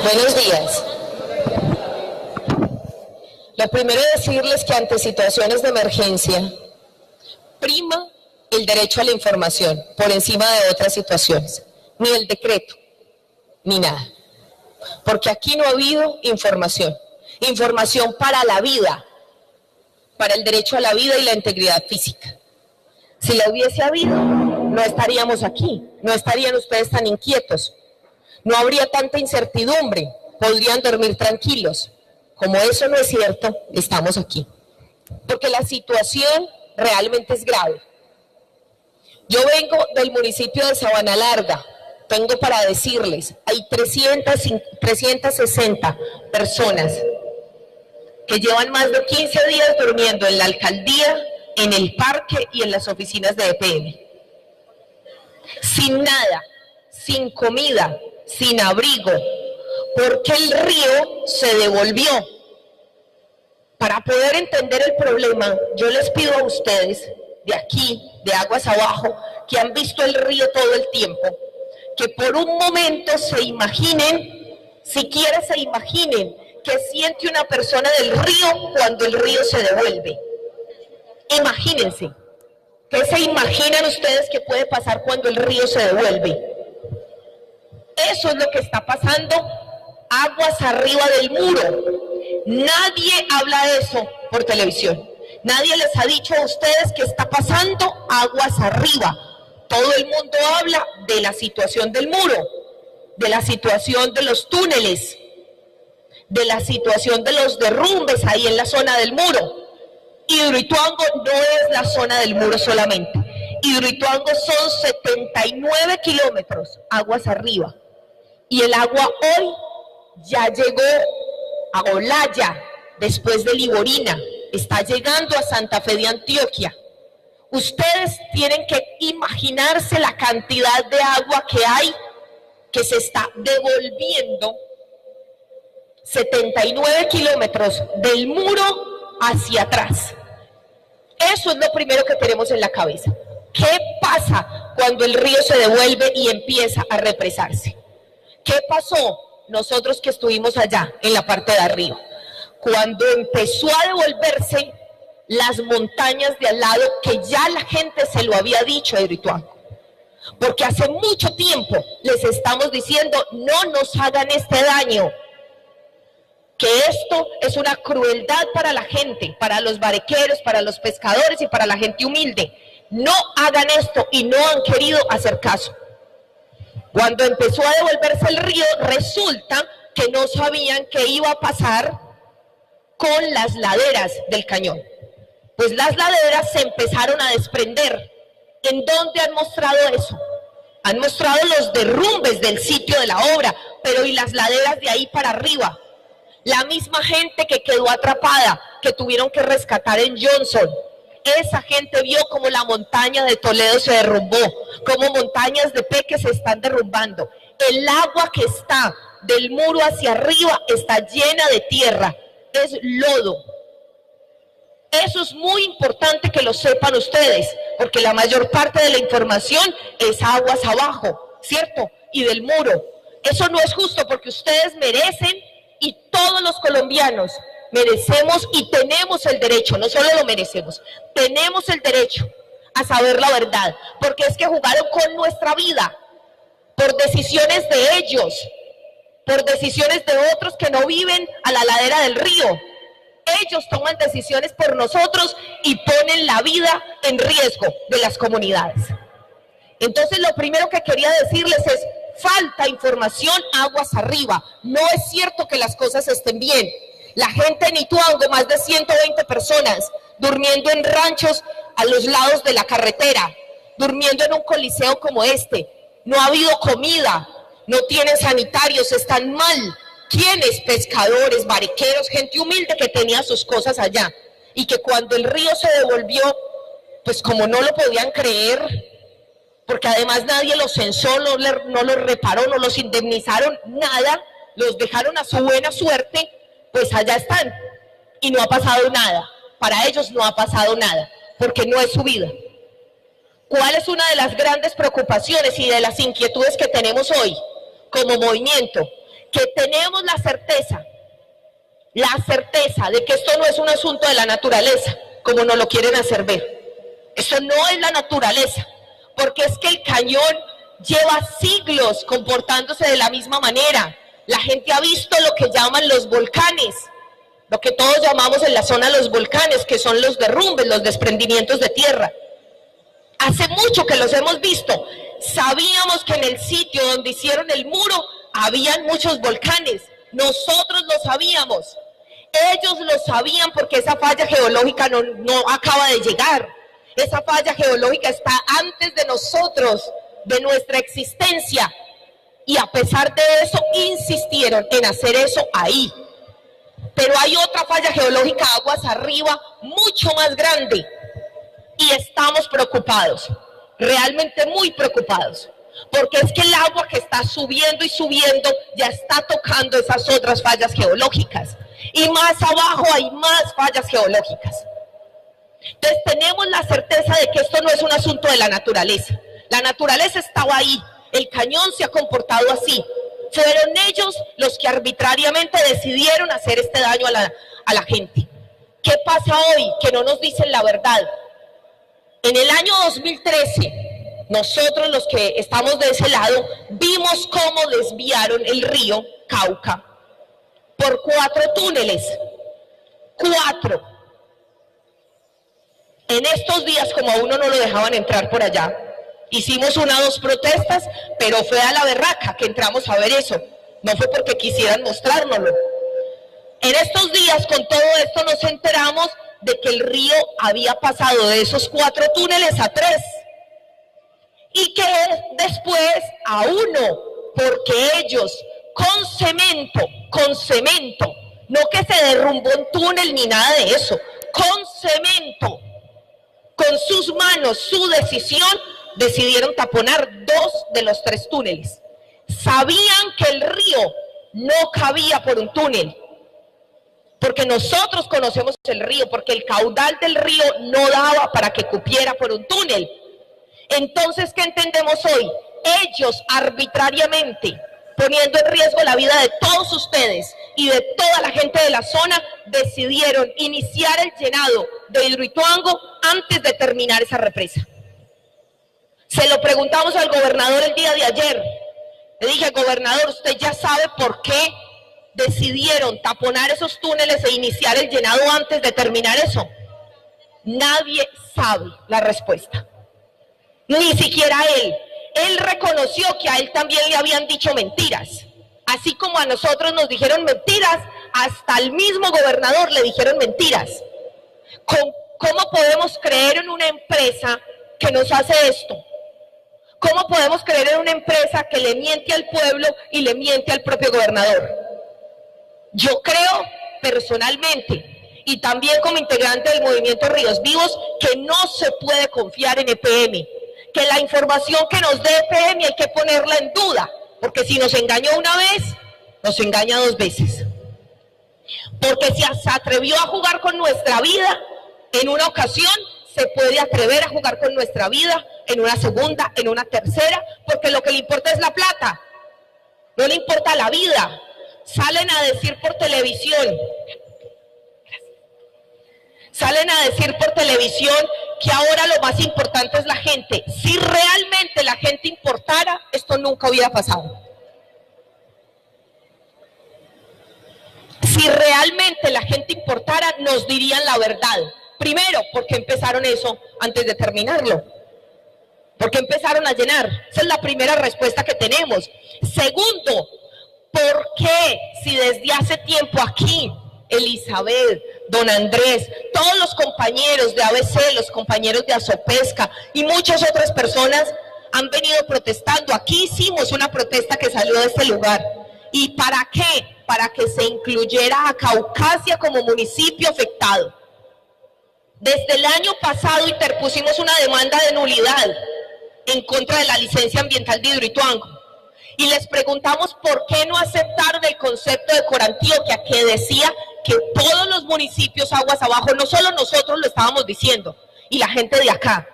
Buenos días. Lo primero es decirles que ante situaciones de emergencia prima el derecho a la información por encima de otras situaciones, ni el decreto, ni nada. Porque aquí no ha habido información para la vida, para el derecho a la vida y la integridad física. Si la hubiese habido, no estaríamos aquí, no estarían ustedes tan inquietos, no habría tanta incertidumbre, podrían dormir tranquilos. Como eso no es cierto, estamos aquí. Porque la situación realmente es grave. Yo vengo del municipio de Sabana Larga, vengo para decirles, hay 360 personas que llevan más de 15 días durmiendo en la alcaldía, en el parque y en las oficinas de EPM. Sin nada, sin comida, sin abrigo, porque el río se devolvió. Para poder entender el problema, yo les pido a ustedes, de aquí, de aguas abajo, que han visto el río todo el tiempo, que por un momento se imaginen, siquiera se imaginen, que siente una persona del río cuando el río se devuelve. Imagínense. ¿Qué se imaginan ustedes que puede pasar cuando el río se devuelve? Eso es lo que está pasando aguas arriba del muro. Nadie habla de eso por televisión. Nadie les ha dicho a ustedes que está pasando aguas arriba. Todo el mundo habla de la situación del muro, de la situación de los túneles, de la situación de los derrumbes ahí en la zona del muro. Hidroituango no es la zona del muro solamente. Hidroituango son 79 kilómetros aguas arriba. Y el agua hoy ya llegó a Olaya, después de Liborina, está llegando a Santa Fe de Antioquia. Ustedes tienen que imaginarse la cantidad de agua que hay, que se está devolviendo 79 kilómetros del muro hacia atrás. Eso es lo primero que tenemos en la cabeza. ¿Qué pasa cuando el río se devuelve y empieza a represarse? ¿Qué pasó? Nosotros que estuvimos allá, en la parte de arriba, cuando empezó a devolverse las montañas de al lado, que ya la gente se lo había dicho a Hidroituango. Porque hace mucho tiempo les estamos diciendo, no nos hagan este daño, que esto es una crueldad para la gente, para los barequeros, para los pescadores y para la gente humilde. No hagan esto, y no han querido hacer caso. Cuando empezó a devolverse el río, resulta que no sabían qué iba a pasar con las laderas del cañón. Pues las laderas se empezaron a desprender. ¿En dónde han mostrado eso? Han mostrado los derrumbes del sitio de la obra, pero ¿y las laderas de ahí para arriba? La misma gente que quedó atrapada, que tuvieron que rescatar en Johnson, esa gente vio cómo la montaña de Toledo se derrumbó, cómo montañas de Peque se están derrumbando. El agua que está del muro hacia arriba está llena de tierra, es lodo. Eso es muy importante que lo sepan ustedes, porque la mayor parte de la información es aguas abajo, ¿cierto? Y del muro. Eso no es justo, porque ustedes merecen, y todos los colombianos merecemos y tenemos el derecho, no solo lo merecemos, tenemos el derecho a saber la verdad, porque es que jugaron con nuestra vida, por decisiones de ellos, por decisiones de otros que no viven a la ladera del río. Ellos toman decisiones por nosotros y ponen la vida en riesgo de las comunidades. Entonces, lo primero que quería decirles es, falta información aguas arriba. No es cierto que las cosas estén bien. La gente en Ituango, más de 120 personas, durmiendo en ranchos a los lados de la carretera, durmiendo en un coliseo como este. No ha habido comida, no tienen sanitarios, están mal. ¿Quiénes? Pescadores, barequeros, gente humilde que tenía sus cosas allá. Y que cuando el río se devolvió, pues como no lo podían creer, porque además nadie los censó, no los reparó, no los indemnizaron, nada, los dejaron a su buena suerte, pues allá están. Y no ha pasado nada. Para ellos no ha pasado nada, porque no es su vida. ¿Cuál es una de las grandes preocupaciones y de las inquietudes que tenemos hoy como movimiento? que tenemos la certeza de que esto no es un asunto de la naturaleza, como nos lo quieren hacer ver. Esto no es la naturaleza, porque es que el cañón lleva siglos comportándose de la misma manera. La gente ha visto lo que llaman los volcanes, lo que todos llamamos en la zona los volcanes, que son los derrumbes, los desprendimientos de tierra. Hace mucho que los hemos visto. Sabíamos que en el sitio donde hicieron el muro habían muchos volcanes. Nosotros lo sabíamos. Ellos lo sabían porque esa falla geológica no acaba de llegar. Esa falla geológica está antes de nosotros, de nuestra existencia. Y a pesar de eso, insistieron en hacer eso ahí. Pero hay otra falla geológica aguas arriba, mucho más grande. Y estamos preocupados, realmente muy preocupados, porque es que el agua que está subiendo y subiendo ya está tocando esas otras fallas geológicas. Y más abajo hay más fallas geológicas. Entonces tenemos la certeza de que esto no es un asunto de la naturaleza. La naturaleza estaba ahí, el cañón se ha comportado así. Fueron ellos los que arbitrariamente decidieron hacer este daño a la gente. ¿Qué pasa hoy? Que no nos dicen la verdad. En el año 2013, nosotros los que estamos de ese lado, vimos cómo desviaron el río Cauca por 4 túneles. 4. En estos días, como a uno no lo dejaban entrar por allá, hicimos 1 o 2 protestas, pero fue a la berraca que entramos a ver eso. No fue porque quisieran mostrárnoslo. En estos días, con todo esto, nos enteramos de que el río había pasado de esos 4 túneles a 3. Y que después a 1, porque ellos con cemento, no que se derrumbó un túnel ni nada de eso, con cemento, con sus manos, su decisión, decidieron taponar 2 de los 3 túneles. Sabían que el río no cabía por un túnel, porque nosotros conocemos el río, porque el caudal del río no daba para que cupiera por un túnel. Entonces, ¿qué entendemos hoy? Ellos arbitrariamente, poniendo en riesgo la vida de todos ustedes y de toda la gente de la zona, decidieron iniciar el llenado de Hidroituango antes de terminar esa represa. Se lo preguntamos al gobernador el día de ayer. Le dije, gobernador, ¿usted ya sabe por qué decidieron taponar esos túneles e iniciar el llenado antes de terminar eso? Nadie sabe la respuesta, ni siquiera él. Él reconoció que a él también le habían dicho mentiras, así como a nosotros nos dijeron mentiras, hasta al mismo gobernador le dijeron mentiras. ¿Cómo podemos creer en una empresa que nos hace esto? ¿Cómo podemos creer en una empresa que le miente al pueblo y le miente al propio gobernador? Yo creo personalmente, y también como integrante del movimiento Ríos Vivos, que no se puede confiar en EPM, que la información que nos dé EPM hay que ponerla en duda, porque si nos engañó una vez, nos engaña 2 veces. Porque si se atrevió a jugar con nuestra vida en una ocasión, se puede atrever a jugar con nuestra vida en una segunda, en una tercera, porque lo que le importa es la plata, no le importa la vida. Salen a decir por televisión, que ahora lo más importante es la gente. Si realmente la gente importara, esto nunca hubiera pasado. Si realmente la gente importara, nos dirían la verdad. Primero, porque empezaron eso antes de terminarlo. ¿Por qué empezaron a llenar? Esa es la primera respuesta que tenemos. Segundo, ¿por qué si desde hace tiempo aquí, Elizabeth, don Andrés, todos los compañeros de ABC, los compañeros de Azopesca y muchas otras personas han venido protestando? Aquí hicimos una protesta que salió de este lugar. ¿Y para qué? Para que se incluyera a Caucasia como municipio afectado. Desde el año pasado interpusimos una demanda de nulidad en contra de la licencia ambiental de Hidroituango. Y les preguntamos por qué no aceptaron el concepto de Corantioquia, que decía que todos los municipios aguas abajo, no solo nosotros lo estábamos diciendo, y la gente de acá,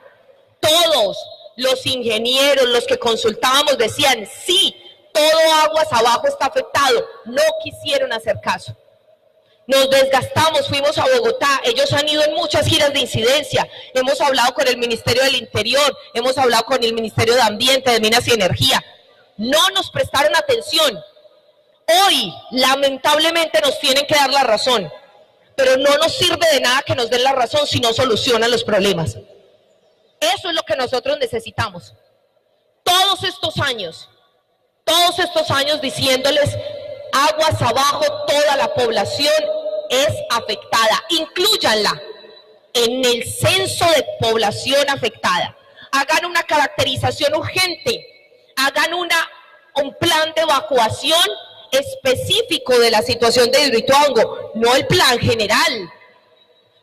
todos los ingenieros, los que consultábamos decían, sí, todo aguas abajo está afectado. No quisieron hacer caso. Nos desgastamos, fuimos a Bogotá, ellos han ido en muchas giras de incidencia, hemos hablado con el Ministerio del Interior, hemos hablado con el Ministerio de Ambiente, de Minas y Energía. No nos prestaron atención. Hoy, lamentablemente, nos tienen que dar la razón, pero no nos sirve de nada que nos den la razón si no solucionan los problemas. Eso es lo que nosotros necesitamos. Todos estos años diciéndoles, aguas abajo, toda la población es afectada, inclúyanla en el censo de población afectada. Hagan una caracterización urgente, hagan un plan de evacuación específico de la situación de Hidroituango, no el plan general,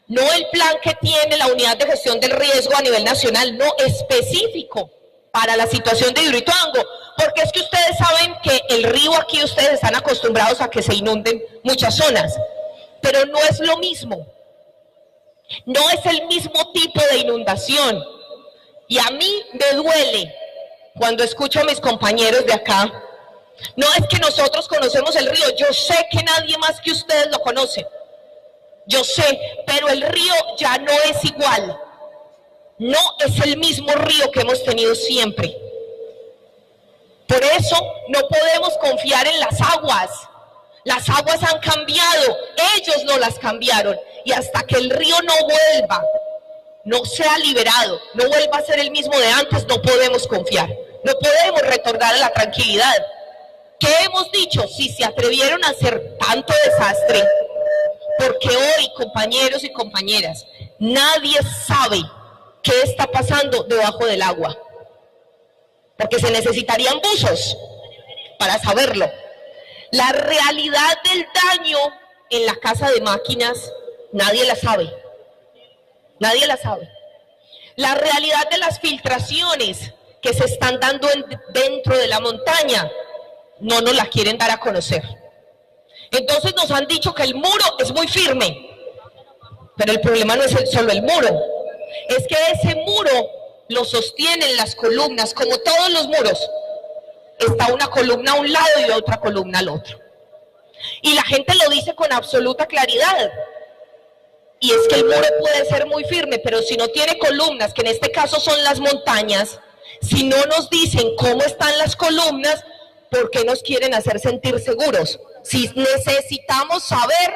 no el plan que tiene la unidad de gestión del riesgo a nivel nacional, no, específico para la situación de Hidroituango, porque es que ustedes saben que el río aquí, ustedes están acostumbrados a que se inunden muchas zonas, pero no es lo mismo, no es el mismo tipo de inundación, y a mí me duele cuando escucho a mis compañeros de acá. No es que nosotros conocemos el río, yo sé que nadie más que ustedes lo conoce, yo sé, pero el río ya no es igual, no es el mismo río que hemos tenido siempre. Por eso no podemos confiar en las aguas han cambiado, ellos no las cambiaron, y hasta que el río no vuelva, no sea liberado, no vuelva a ser el mismo de antes, no podemos confiar, no podemos retornar a la tranquilidad. ¿Qué hemos dicho? Si se atrevieron a hacer tanto desastre, porque hoy, compañeros y compañeras, nadie sabe qué está pasando debajo del agua, porque se necesitarían buzos para saberlo. La realidad del daño en la casa de máquinas, nadie la sabe, nadie la sabe. La realidad de las filtraciones que se están dando dentro de la montaña, no nos la quieren dar a conocer. Entonces nos han dicho que el muro es muy firme, pero el problema no es solo el muro, es que ese muro lo sostienen las columnas, como todos los muros. Está una columna a un lado y otra columna al otro. Y la gente lo dice con absoluta claridad. Y es que el muro puede ser muy firme, pero si no tiene columnas, que en este caso son las montañas, si no nos dicen cómo están las columnas, ¿por qué nos quieren hacer sentir seguros? Si necesitamos saber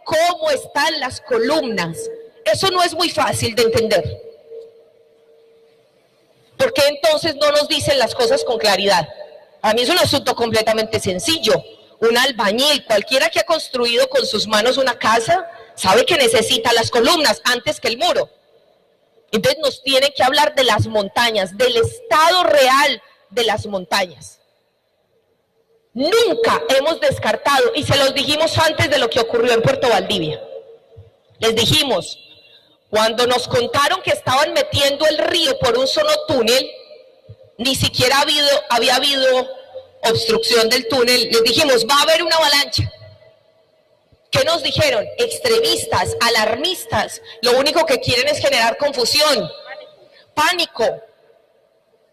cómo están las columnas, eso no es muy fácil de entender. ¿Por qué entonces no nos dicen las cosas con claridad? A mí es un asunto completamente sencillo. Un albañil, cualquiera que ha construido con sus manos una casa, sabe que necesita las columnas antes que el muro. Entonces nos tienen que hablar de las montañas, del estado real de las montañas. Nunca hemos descartado, y se los dijimos antes de lo que ocurrió en Puerto Valdivia. Les dijimos, cuando nos contaron que estaban metiendo el río por un solo túnel, ni siquiera había habido obstrucción del túnel, les dijimos, va a haber una avalancha. ¿Qué nos dijeron? Extremistas, alarmistas, lo único que quieren es generar confusión, pánico.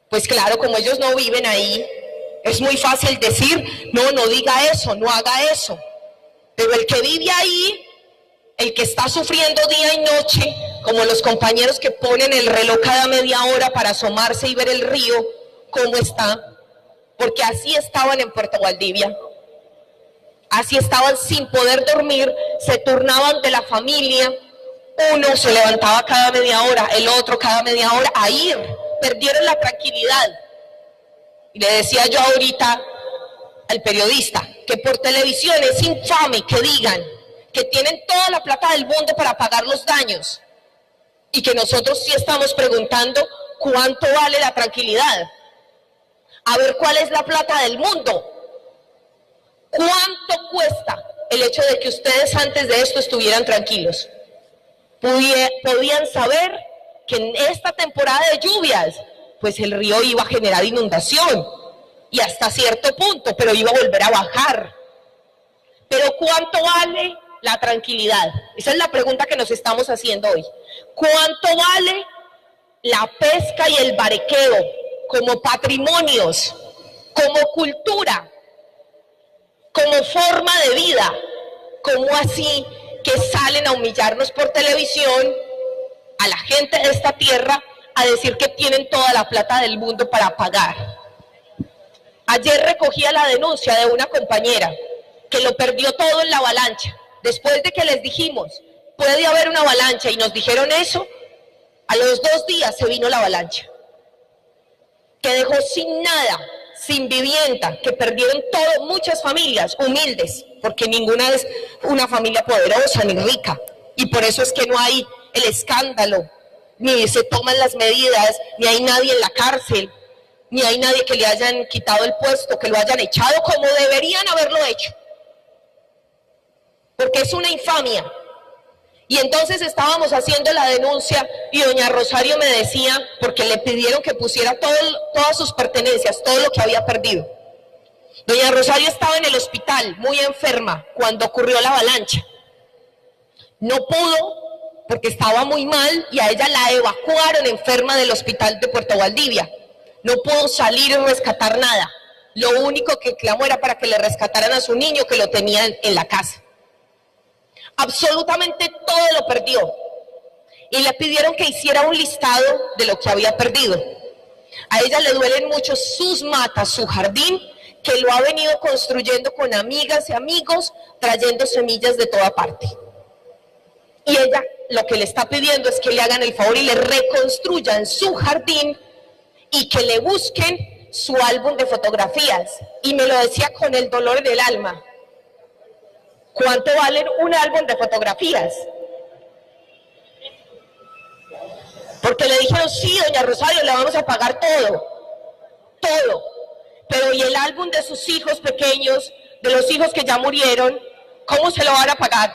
Pues claro, como ellos no viven ahí, es muy fácil decir, no diga eso, no haga eso. Pero el que vive ahí, el que está sufriendo día y noche, como los compañeros que ponen el reloj cada media hora para asomarse y ver el río, cómo está, porque así estaban en Puerto Valdivia. Así estaban sin poder dormir, se turnaban de la familia, uno se levantaba cada media hora, el otro cada media hora a ir, perdieron la tranquilidad. Y le decía yo ahorita al periodista que por televisión es infame que digan que tienen toda la plata del mundo para pagar los daños y que nosotros sí estamos preguntando cuánto vale la tranquilidad. A ver cuál es la plata del mundo. ¿Cuánto cuesta el hecho de que ustedes antes de esto estuvieran tranquilos? Podían saber que en esta temporada de lluvias, pues el río iba a generar inundación y hasta cierto punto, pero iba a volver a bajar. Pero ¿cuánto vale la tranquilidad? Esa es la pregunta que nos estamos haciendo hoy. ¿Cuánto vale la pesca y el barequeo como patrimonios como cultura, como forma de vida. ¿Cómo así que salen a humillarnos por televisión a la gente de esta tierra a decir que tienen toda la plata del mundo para pagar? Ayer recogía la denuncia de una compañera que lo perdió todo en la avalancha. Después de que les dijimos, puede haber una avalancha, y nos dijeron eso, a los 2 días se vino la avalancha, que dejó sin nada, sin vivienda, que perdieron todo, muchas familias humildes, porque ninguna es una familia poderosa ni rica, y por eso es que no hay el escándalo, ni se toman las medidas, ni hay nadie en la cárcel, ni hay nadie que le hayan quitado el puesto, que lo hayan echado como deberían haberlo hecho, porque es una infamia. Y entonces estábamos haciendo la denuncia y doña Rosario me decía, porque le pidieron que pusiera todas sus pertenencias, todo lo que había perdido. Doña Rosario estaba en el hospital, muy enferma, cuando ocurrió la avalancha. No pudo, porque estaba muy mal, y a ella la evacuaron enferma del hospital de Puerto Valdivia. No pudo salir y rescatar nada. Lo único que clamó era para que le rescataran a su niño, que lo tenían en la casa. Absolutamente todo lo perdió, y le pidieron que hiciera un listado de lo que había perdido. A ella le duelen mucho sus matas, su jardín, que lo ha venido construyendo con amigas y amigos, trayendo semillas de toda parte. Y ella lo que le está pidiendo es que le hagan el favor y le reconstruyan su jardín y que le busquen su álbum de fotografías. Y me lo decía con el dolor del alma. ¿Cuánto vale un álbum de fotografías? Porque le dijeron, sí, doña Rosario, le vamos a pagar todo, todo. Pero ¿y el álbum de sus hijos pequeños, de los hijos que ya murieron, cómo se lo van a pagar?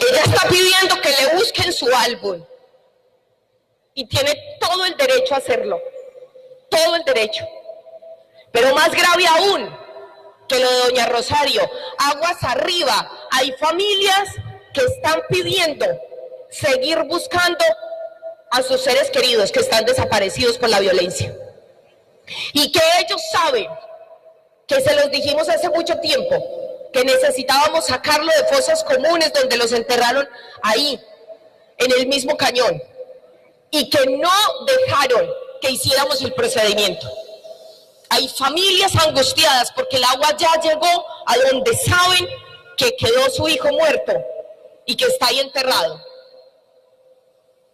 Ella está pidiendo que le busquen su álbum. Y tiene todo el derecho a hacerlo, todo el derecho. Pero más grave aún que lo de doña Rosario, aguas arriba, hay familias que están pidiendo seguir buscando a sus seres queridos que están desaparecidos por la violencia. Y que ellos saben, que se los dijimos hace mucho tiempo, que necesitábamos sacarlo de fosas comunes donde los enterraron ahí, en el mismo cañón, y que no dejaron que hiciéramos el procedimiento. Hay familias angustiadas porque el agua ya llegó a donde saben que quedó su hijo muerto y que está ahí enterrado.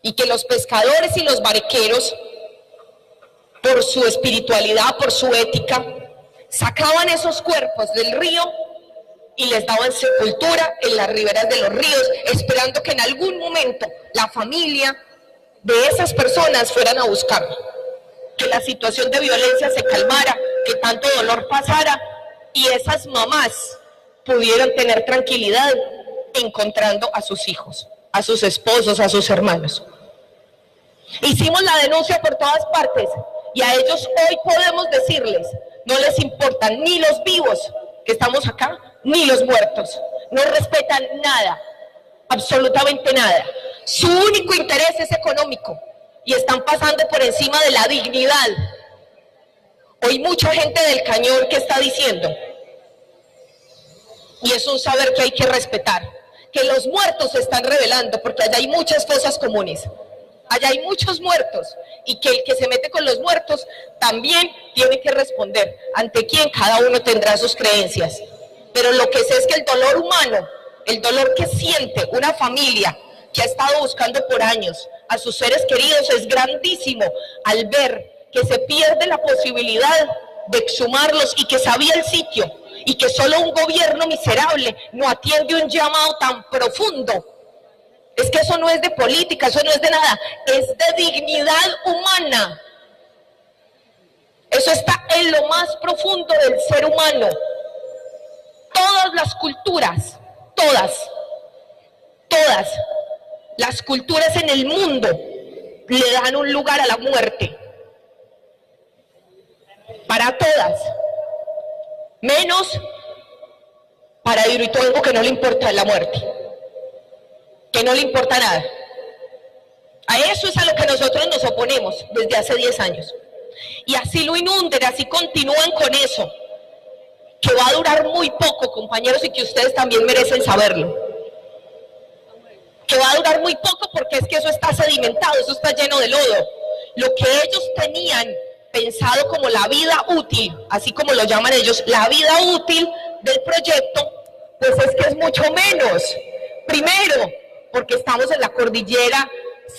Y que los pescadores y los barqueros, por su espiritualidad, por su ética, sacaban esos cuerpos del río y les daban sepultura en las riberas de los ríos, esperando que en algún momento la familia de esas personas fueran a buscarlo. Que la situación de violencia se calmara, que tanto dolor pasara y esas mamás pudieran tener tranquilidad encontrando a sus hijos, a sus esposos, a sus hermanos. Hicimos la denuncia por todas partes y a ellos hoy podemos decirles, no les importan ni los vivos que estamos acá, ni los muertos. No respetan nada, absolutamente nada. Su único interés es económico. Y están pasando por encima de la dignidad. Hoy mucha gente del Cañón que está diciendo, y es un saber que hay que respetar, que los muertos se están revelando, porque allá hay muchas fosas comunes, allá hay muchos muertos, y que el que se mete con los muertos también tiene que responder, ante quién cada uno tendrá sus creencias. Pero lo que sé es que el dolor humano, el dolor que siente una familia que ha estado buscando por años a sus seres queridos, es grandísimo al ver que se pierde la posibilidad de exhumarlos y que sabía el sitio y que solo un gobierno miserable no atiende un llamado tan profundo. Es que eso no es de política, eso no es de nada, es de dignidad humana. Eso está en lo más profundo del ser humano. Todas las culturas, todas las culturas en el mundo le dan un lugar a la muerte. Para todas. Menos para Hidroituango, que no le importa la muerte. Que no le importa nada. A eso es a lo que nosotros nos oponemos desde hace 10 años. Y así lo inunden, así continúan con eso, que va a durar muy poco, compañeros, y que ustedes también merecen saberlo. Que va a durar muy poco porque es que eso está sedimentado, eso está lleno de lodo. Lo que ellos tenían pensado como la vida útil, así como lo llaman ellos, la vida útil del proyecto, pues es que es mucho menos. Primero, porque estamos en la cordillera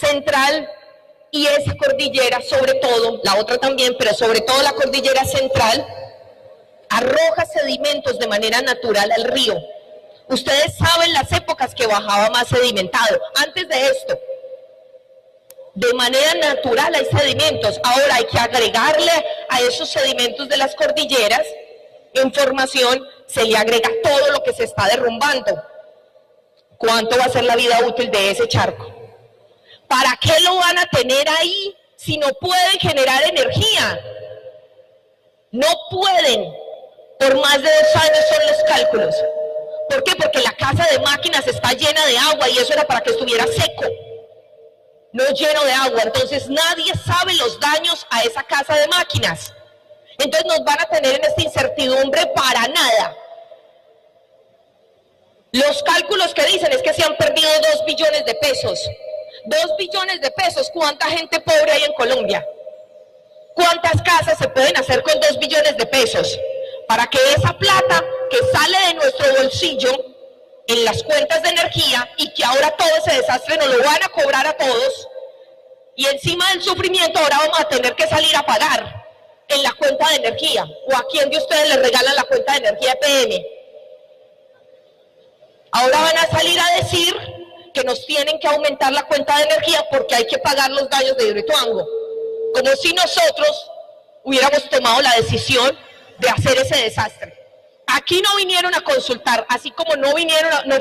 central y esa cordillera, sobre todo, la otra también, pero sobre todo la cordillera central, arroja sedimentos de manera natural al río. Ustedes saben las épocas que bajaba más sedimentado. Antes de esto, de manera natural hay sedimentos. Ahora hay que agregarle a esos sedimentos de las cordilleras, en formación, se le agrega todo lo que se está derrumbando. ¿Cuánto va a ser la vida útil de ese charco? ¿Para qué lo van a tener ahí si no pueden generar energía? No pueden. Por más de 2 años son los cálculos. ¿Por qué? Porque la casa de máquinas está llena de agua y eso era para que estuviera seco, no lleno de agua. Entonces nadie sabe los daños a esa casa de máquinas. Entonces nos van a tener en esta incertidumbre para nada. Los cálculos que dicen es que se han perdido 2 billones de pesos. 2 billones de pesos, ¿cuánta gente pobre hay en Colombia? ¿Cuántas casas se pueden hacer con 2 billones de pesos? Para que esa plata que sale de nuestro bolsillo en las cuentas de energía y que ahora todo ese desastre nos lo van a cobrar a todos, y encima del sufrimiento ahora vamos a tener que salir a pagar en la cuenta de energía. ¿O a quién de ustedes les regalan la cuenta de energía EPM? Ahora van a salir a decir que nos tienen que aumentar la cuenta de energía porque hay que pagar los daños de Hidroituango, como si nosotros hubiéramos tomado la decisión de hacer ese desastre. Aquí no vinieron a consultar, así como no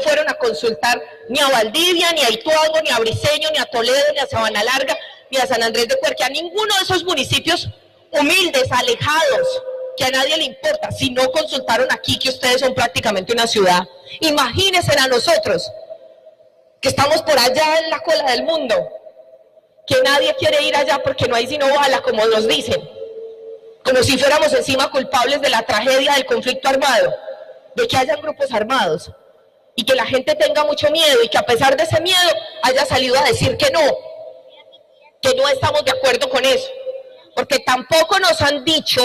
fueron a consultar ni a Valdivia, ni a Ituango, ni a Briceño, ni a Toledo, ni a Sabana Larga, ni a San Andrés de Cuerque, a ninguno de esos municipios humildes, alejados, que a nadie le importa. Si no consultaron aquí, que ustedes son prácticamente una ciudad, imagínense a nosotros, que estamos por allá en la cola del mundo, que nadie quiere ir allá porque no hay sino bala, como nos dicen, como si fuéramos encima culpables de la tragedia del conflicto armado, de que hayan grupos armados, y que la gente tenga mucho miedo, y que a pesar de ese miedo haya salido a decir que no estamos de acuerdo con eso, porque tampoco nos han dicho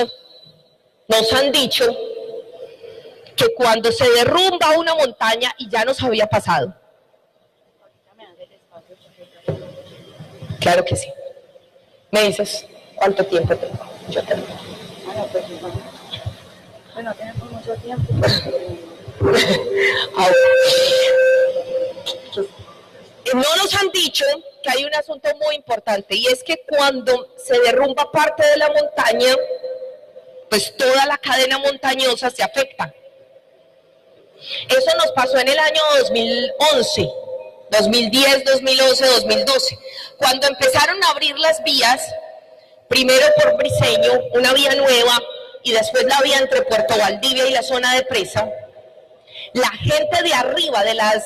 que cuando se derrumba una montaña, y ya nos había pasado. Claro que sí. Me dices cuánto tiempo tengo. Yo tengo. Bueno, tenemos mucho tiempo. No nos han dicho que hay un asunto muy importante, y es que cuando se derrumba parte de la montaña, pues toda la cadena montañosa se afecta. Eso nos pasó en el año 2011, 2010, 2011, 2012, cuando empezaron a abrir las vías, primero por Briceño, una vía nueva, y después la vía entre Puerto Valdivia y la zona de Presa. La gente de arriba, de las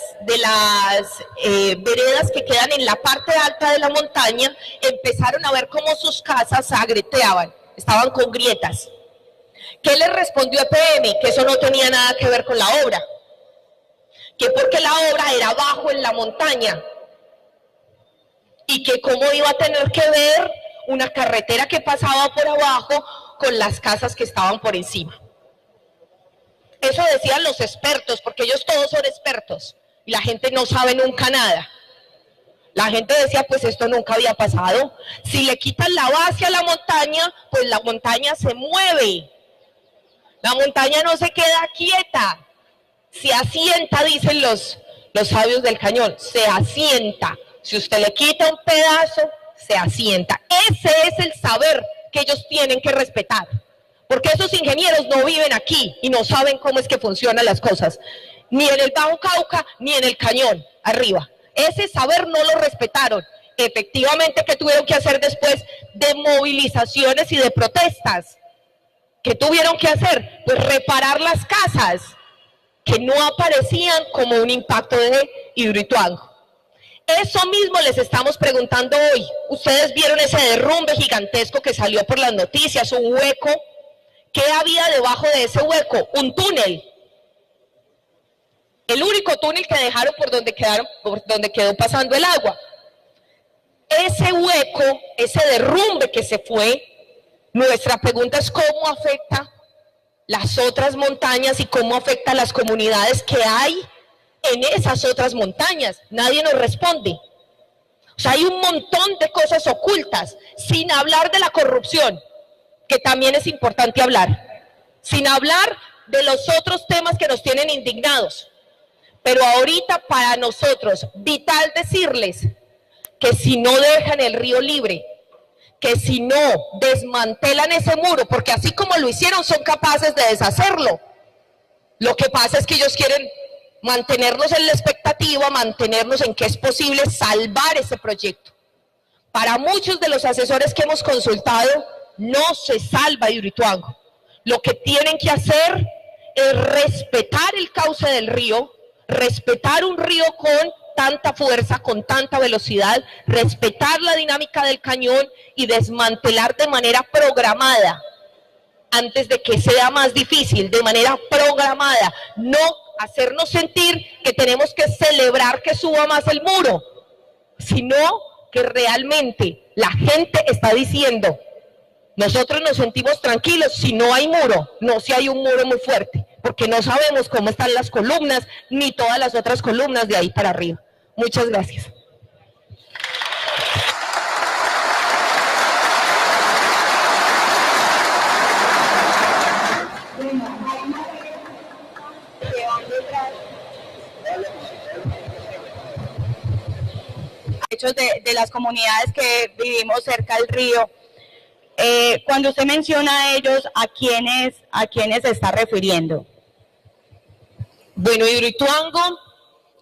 veredas que quedan en la parte alta de la montaña, empezaron a ver cómo sus casas se agrieteaban, estaban con grietas. ¿Qué les respondió EPM? Que eso no tenía nada que ver con la obra, que porque la obra era abajo en la montaña, y que cómo iba a tener que ver una carretera que pasaba por abajo con las casas que estaban por encima. Eso decían los expertos, porque ellos todos son expertos, y la gente no sabe nunca nada. La gente decía, pues esto nunca había pasado. Si le quitan la base a la montaña, pues la montaña se mueve. La montaña no se queda quieta, se asienta, dicen los sabios del cañón, se asienta. Si usted le quita un pedazo, se asienta. Ese es el saber que ellos tienen que respetar, porque esos ingenieros no viven aquí y no saben cómo es que funcionan las cosas, ni en el Bajo Cauca, ni en el cañón, arriba. Ese saber no lo respetaron. Efectivamente, ¿qué tuvieron que hacer después de movilizaciones y de protestas? ¿Qué tuvieron que hacer? Pues reparar las casas que no aparecían como un impacto de Hidroituango. Eso mismo les estamos preguntando hoy. Ustedes vieron ese derrumbe gigantesco que salió por las noticias, un hueco. ¿Qué había debajo de ese hueco? Un túnel. El único túnel que dejaron por donde quedó pasando el agua. Ese hueco, ese derrumbe que se fue, nuestra pregunta es cómo afecta las otras montañas y cómo afecta a las comunidades que hay en esas otras montañas. Nadie nos responde. O sea, hay un montón de cosas ocultas, sin hablar de la corrupción, que también es importante hablar, sin hablar de los otros temas que nos tienen indignados. Pero ahorita para nosotros, vital decirles que si no dejan el río libre, que si no desmantelan ese muro, porque así como lo hicieron son capaces de deshacerlo. Lo que pasa es que ellos quieren mantenernos en la expectativa, mantenernos en que es posible salvar ese proyecto. Para muchos de los asesores que hemos consultado, no se salva Hidroituango. Lo que tienen que hacer es respetar el cauce del río, respetar un río con tanta fuerza, con tanta velocidad, respetar la dinámica del cañón y desmantelar de manera programada, antes de que sea más difícil, de manera programada, no hacernos sentir que tenemos que celebrar que suba más el muro, sino que realmente la gente está diciendo, nosotros nos sentimos tranquilos si no hay muro, no si hay un muro muy fuerte, porque no sabemos cómo están las columnas, ni todas las otras columnas de ahí para arriba. Muchas gracias. De las comunidades que vivimos cerca del río, cuando usted menciona a ellos, ¿a quiénes se está refiriendo? Bueno, Hidroituango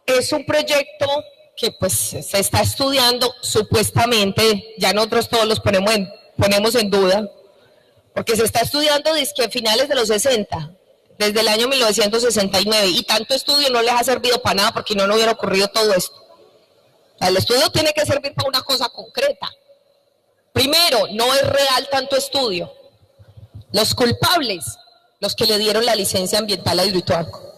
es un proyecto que pues se está estudiando supuestamente, ya nosotros todos los ponemos en duda, porque se está estudiando desde finales de los 60, desde el año 1969, y tanto estudio no les ha servido para nada porque no hubiera ocurrido todo esto. El estudio tiene que servir para una cosa concreta. Primero, no es real tanto estudio. Los culpables, los que le dieron la licencia ambiental a Hidroituango.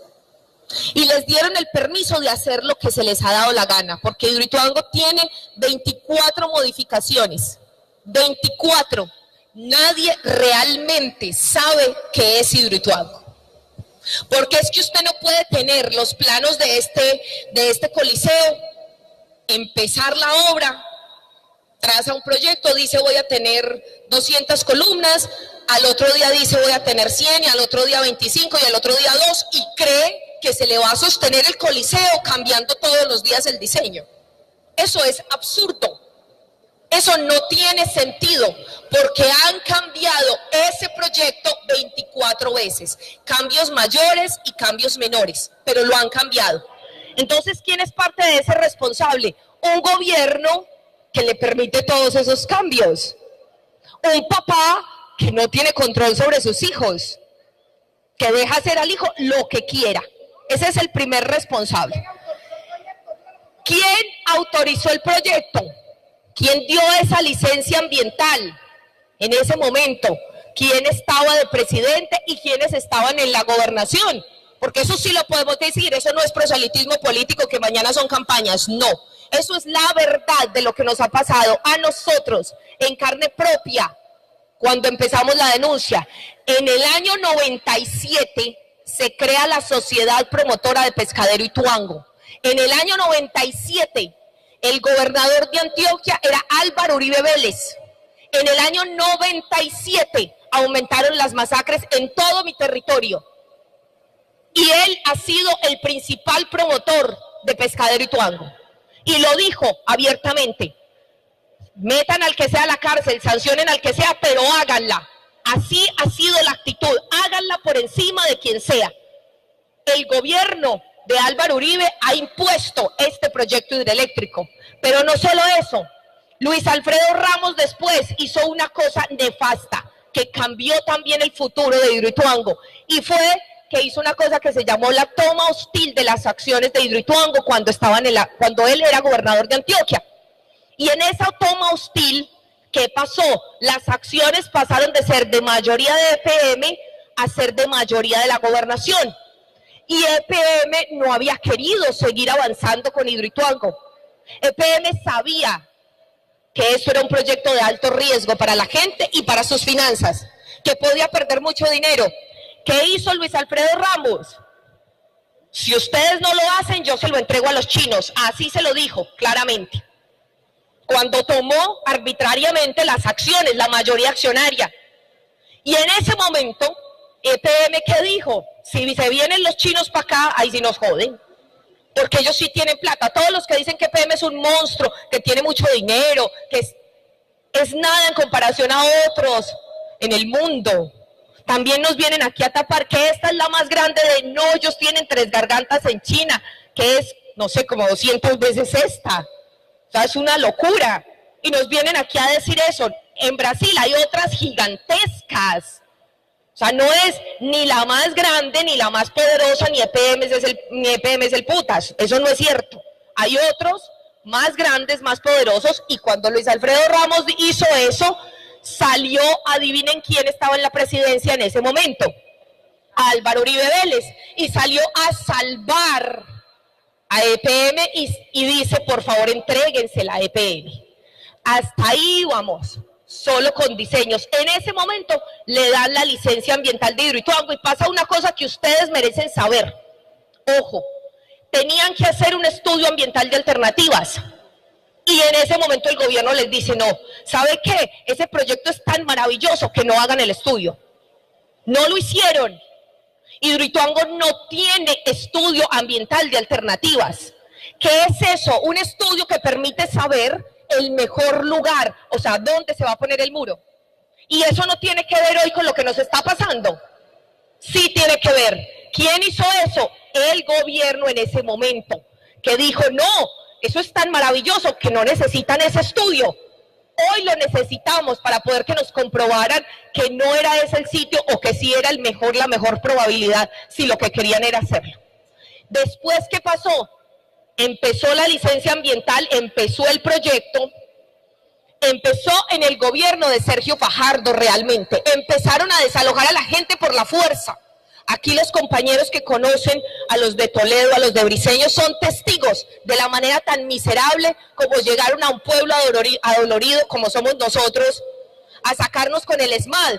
Y les dieron el permiso de hacer lo que se les ha dado la gana, porque Hidroituango tiene 24 modificaciones. 24. Nadie realmente sabe qué es Hidroituango. Porque es que usted no puede tener los planos de este coliseo, empezar la obra, traza un proyecto, dice voy a tener 200 columnas, al otro día dice voy a tener 100, y al otro día 25, y al otro día 2, y cree que se le va a sostener el coliseo cambiando todos los días el diseño. Eso es absurdo. Eso no tiene sentido, porque han cambiado ese proyecto 24 veces. Cambios mayores y cambios menores, pero lo han cambiado. Entonces, ¿quién es parte de ese responsable? Un gobierno que le permite todos esos cambios. Un papá que no tiene control sobre sus hijos, que deja hacer al hijo lo que quiera. Ese es el primer responsable. ¿Quién autorizó el proyecto? ¿Quién dio esa licencia ambiental en ese momento? ¿Quién estaba de presidente y quiénes estaban en la gobernación? Porque eso sí lo podemos decir, eso no es proselitismo político que mañana son campañas, no. Eso es la verdad de lo que nos ha pasado a nosotros en carne propia cuando empezamos la denuncia. En el año 97 se crea la Sociedad Promotora de Pescadero Ituango. En el año 97 el gobernador de Antioquia era Álvaro Uribe Vélez. En el año 97 aumentaron las masacres en todo mi territorio. Y él ha sido el principal promotor de Pescadero Ituango. Y lo dijo abiertamente. Metan al que sea a la cárcel, sancionen al que sea, pero háganla. Así ha sido la actitud, háganla por encima de quien sea. El gobierno de Álvaro Uribe ha impuesto este proyecto hidroeléctrico. Pero no solo eso, Luis Alfredo Ramos después hizo una cosa nefasta que cambió también el futuro de Hidroituango, y fue que hizo una cosa que se llamó la toma hostil de las acciones de Hidroituango cuando él era gobernador de Antioquia. Y en esa toma hostil, ¿qué pasó? Las acciones pasaron de ser de mayoría de EPM a ser de mayoría de la gobernación. Y EPM no había querido seguir avanzando con Hidroituango. EPM sabía que eso era un proyecto de alto riesgo para la gente y para sus finanzas, que podía perder mucho dinero. ¿Qué hizo Luis Alfredo Ramos? Si ustedes no lo hacen, yo se lo entrego a los chinos. Así se lo dijo claramente. Cuando tomó arbitrariamente las acciones, la mayoría accionaria. Y en ese momento, EPM, ¿qué dijo? Si se vienen los chinos para acá, ahí sí nos joden. Porque ellos sí tienen plata. Todos los que dicen que EPM es un monstruo, que tiene mucho dinero, que es nada en comparación a otros en el mundo, también nos vienen aquí a tapar que esta es la más grande de no, ellos tienen 3 gargantas en China, que es, no sé, como 200 veces esta. O sea, es una locura. Y nos vienen aquí a decir eso. En Brasil hay otras gigantescas. O sea, no es ni la más grande, ni la más poderosa, ni EPM es el putas. Eso no es cierto. Hay otros más grandes, más poderosos, y cuando Luis Alfredo Ramos hizo eso, salió, adivinen quién estaba en la presidencia en ese momento, Álvaro Uribe Vélez, y salió a salvar a EPM y dice, por favor, entréguensela a EPM. Hasta ahí vamos. Solo con diseños. En ese momento le dan la licencia ambiental de Hidroituango y pasa una cosa que ustedes merecen saber. Ojo, tenían que hacer un estudio ambiental de alternativas y en ese momento el gobierno les dice, no, ¿sabe qué? Ese proyecto es tan maravilloso que no hagan el estudio. No lo hicieron. Hidroituango no tiene estudio ambiental de alternativas. ¿Qué es eso? Un estudio que permite saber el mejor lugar, o sea, dónde se va a poner el muro. Y eso no tiene que ver hoy con lo que nos está pasando. Sí tiene que ver. ¿Quién hizo eso? El gobierno en ese momento, que dijo, no, eso es tan maravilloso que no necesitan ese estudio. Hoy lo necesitamos para poder que nos comprobaran que no era ese el sitio o que sí era el mejor, la mejor probabilidad, si lo que querían era hacerlo. Después, ¿qué pasó? Empezó la licencia ambiental, empezó el proyecto, empezó en el gobierno de Sergio Fajardo realmente. Empezaron a desalojar a la gente por la fuerza. Aquí los compañeros que conocen a los de Toledo, a los de Briceño, son testigos de la manera tan miserable como llegaron a un pueblo adolorido como somos nosotros, a sacarnos con el ESMAD,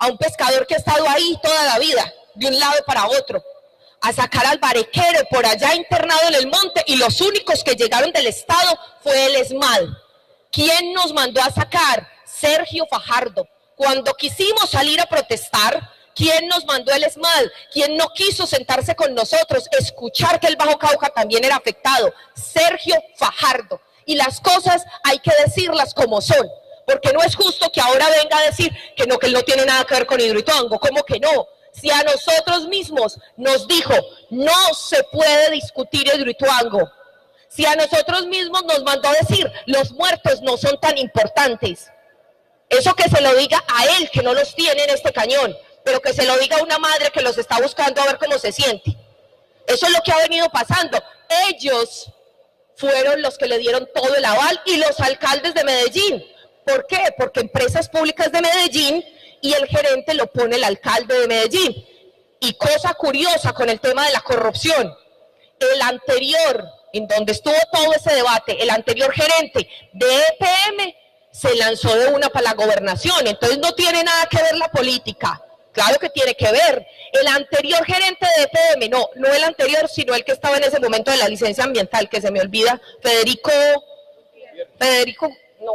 a un pescador que ha estado ahí toda la vida, de un lado para otro, a sacar al barequero por allá internado en el monte, y los únicos que llegaron del Estado fue el ESMAD. ¿Quién nos mandó a sacar? Sergio Fajardo. Cuando quisimos salir a protestar, ¿quién nos mandó el ESMAD? ¿Quién no quiso sentarse con nosotros, escuchar que el Bajo Cauca también era afectado? Sergio Fajardo. Y las cosas hay que decirlas como son, porque no es justo que ahora venga a decir que él no tiene nada que ver con Hidroituango. ¿Cómo que no? Si a nosotros mismos nos dijo, no se puede discutir Hidroituango. Si a nosotros mismos nos mandó a decir, los muertos no son tan importantes. Eso que se lo diga a él, que no los tiene en este cañón, pero que se lo diga a una madre que los está buscando a ver cómo se siente. Eso es lo que ha venido pasando. Ellos fueron los que le dieron todo el aval, y los alcaldes de Medellín. ¿Por qué? Porque Empresas Públicas de Medellín, y el gerente lo pone el alcalde de Medellín. Y cosa curiosa con el tema de la corrupción, el anterior, en donde estuvo todo ese debate, el anterior gerente de EPM se lanzó de una para la gobernación. Entonces no tiene nada que ver la política. Claro que tiene que ver. El anterior gerente de EPM, no el anterior, sino el que estaba en ese momento de la licencia ambiental, que se me olvida, Federico, no,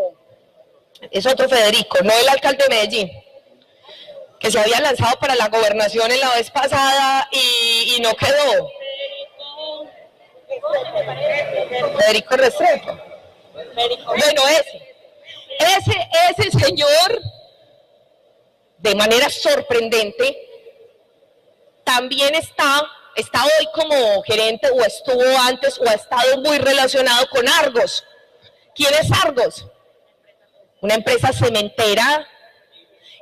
es otro Federico, no el alcalde de Medellín, que se había lanzado para la gobernación en la vez pasada y no quedó. Federico Restrepo. Bueno, ese señor, de manera sorprendente, también está hoy como gerente, o estuvo antes, o ha estado muy relacionado con Argos. ¿Quién es Argos? Una empresa cementera,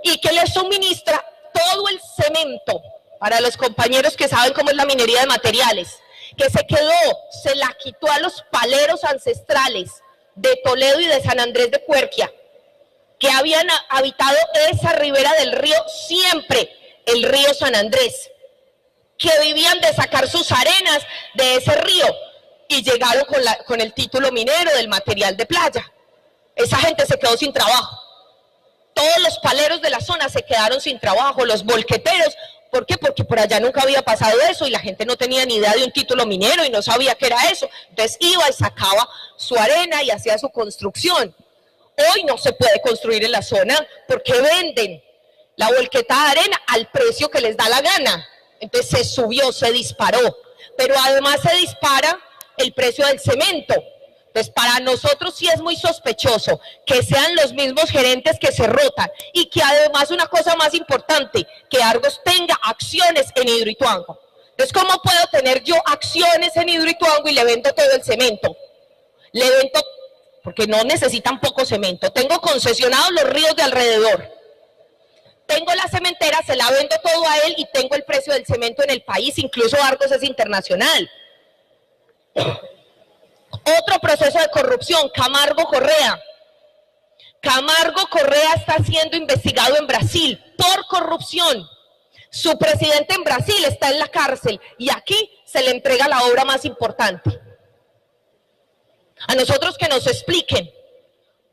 y que le suministra todo el cemento para los compañeros que saben cómo es la minería de materiales, que se la quitó a los paleros ancestrales de Toledo y de San Andrés de Cuerquia, que habían habitado esa ribera del río siempre, el río San Andrés, que vivían de sacar sus arenas de ese río y llegaron con el título minero del material de playa. Esa gente se quedó sin trabajo. Todos los paleros de la zona se quedaron sin trabajo, los volqueteros. ¿Por qué? Porque por allá nunca había pasado eso y la gente no tenía ni idea de un título minero y no sabía qué era eso. Entonces iba y sacaba su arena y hacía su construcción. Hoy no se puede construir en la zona porque venden la volquetada de arena al precio que les da la gana. Entonces se subió, se disparó. Pero además se dispara el precio del cemento. Entonces para nosotros sí es muy sospechoso que sean los mismos gerentes que se rotan y que además una cosa más importante, que Argos tenga acciones en Hidroituango. Entonces, ¿cómo puedo tener yo acciones en Hidroituango y le vendo todo el cemento? Le vendo, porque no necesitan poco cemento. Tengo concesionados los ríos de alrededor. Tengo la cementera, se la vendo todo a él y tengo el precio del cemento en el país, incluso Argos es internacional. Otro proceso de corrupción, Camargo Correa. Camargo Correa está siendo investigado en Brasil por corrupción. Su presidente en Brasil está en la cárcel y aquí se le entrega la obra más importante. A nosotros que nos expliquen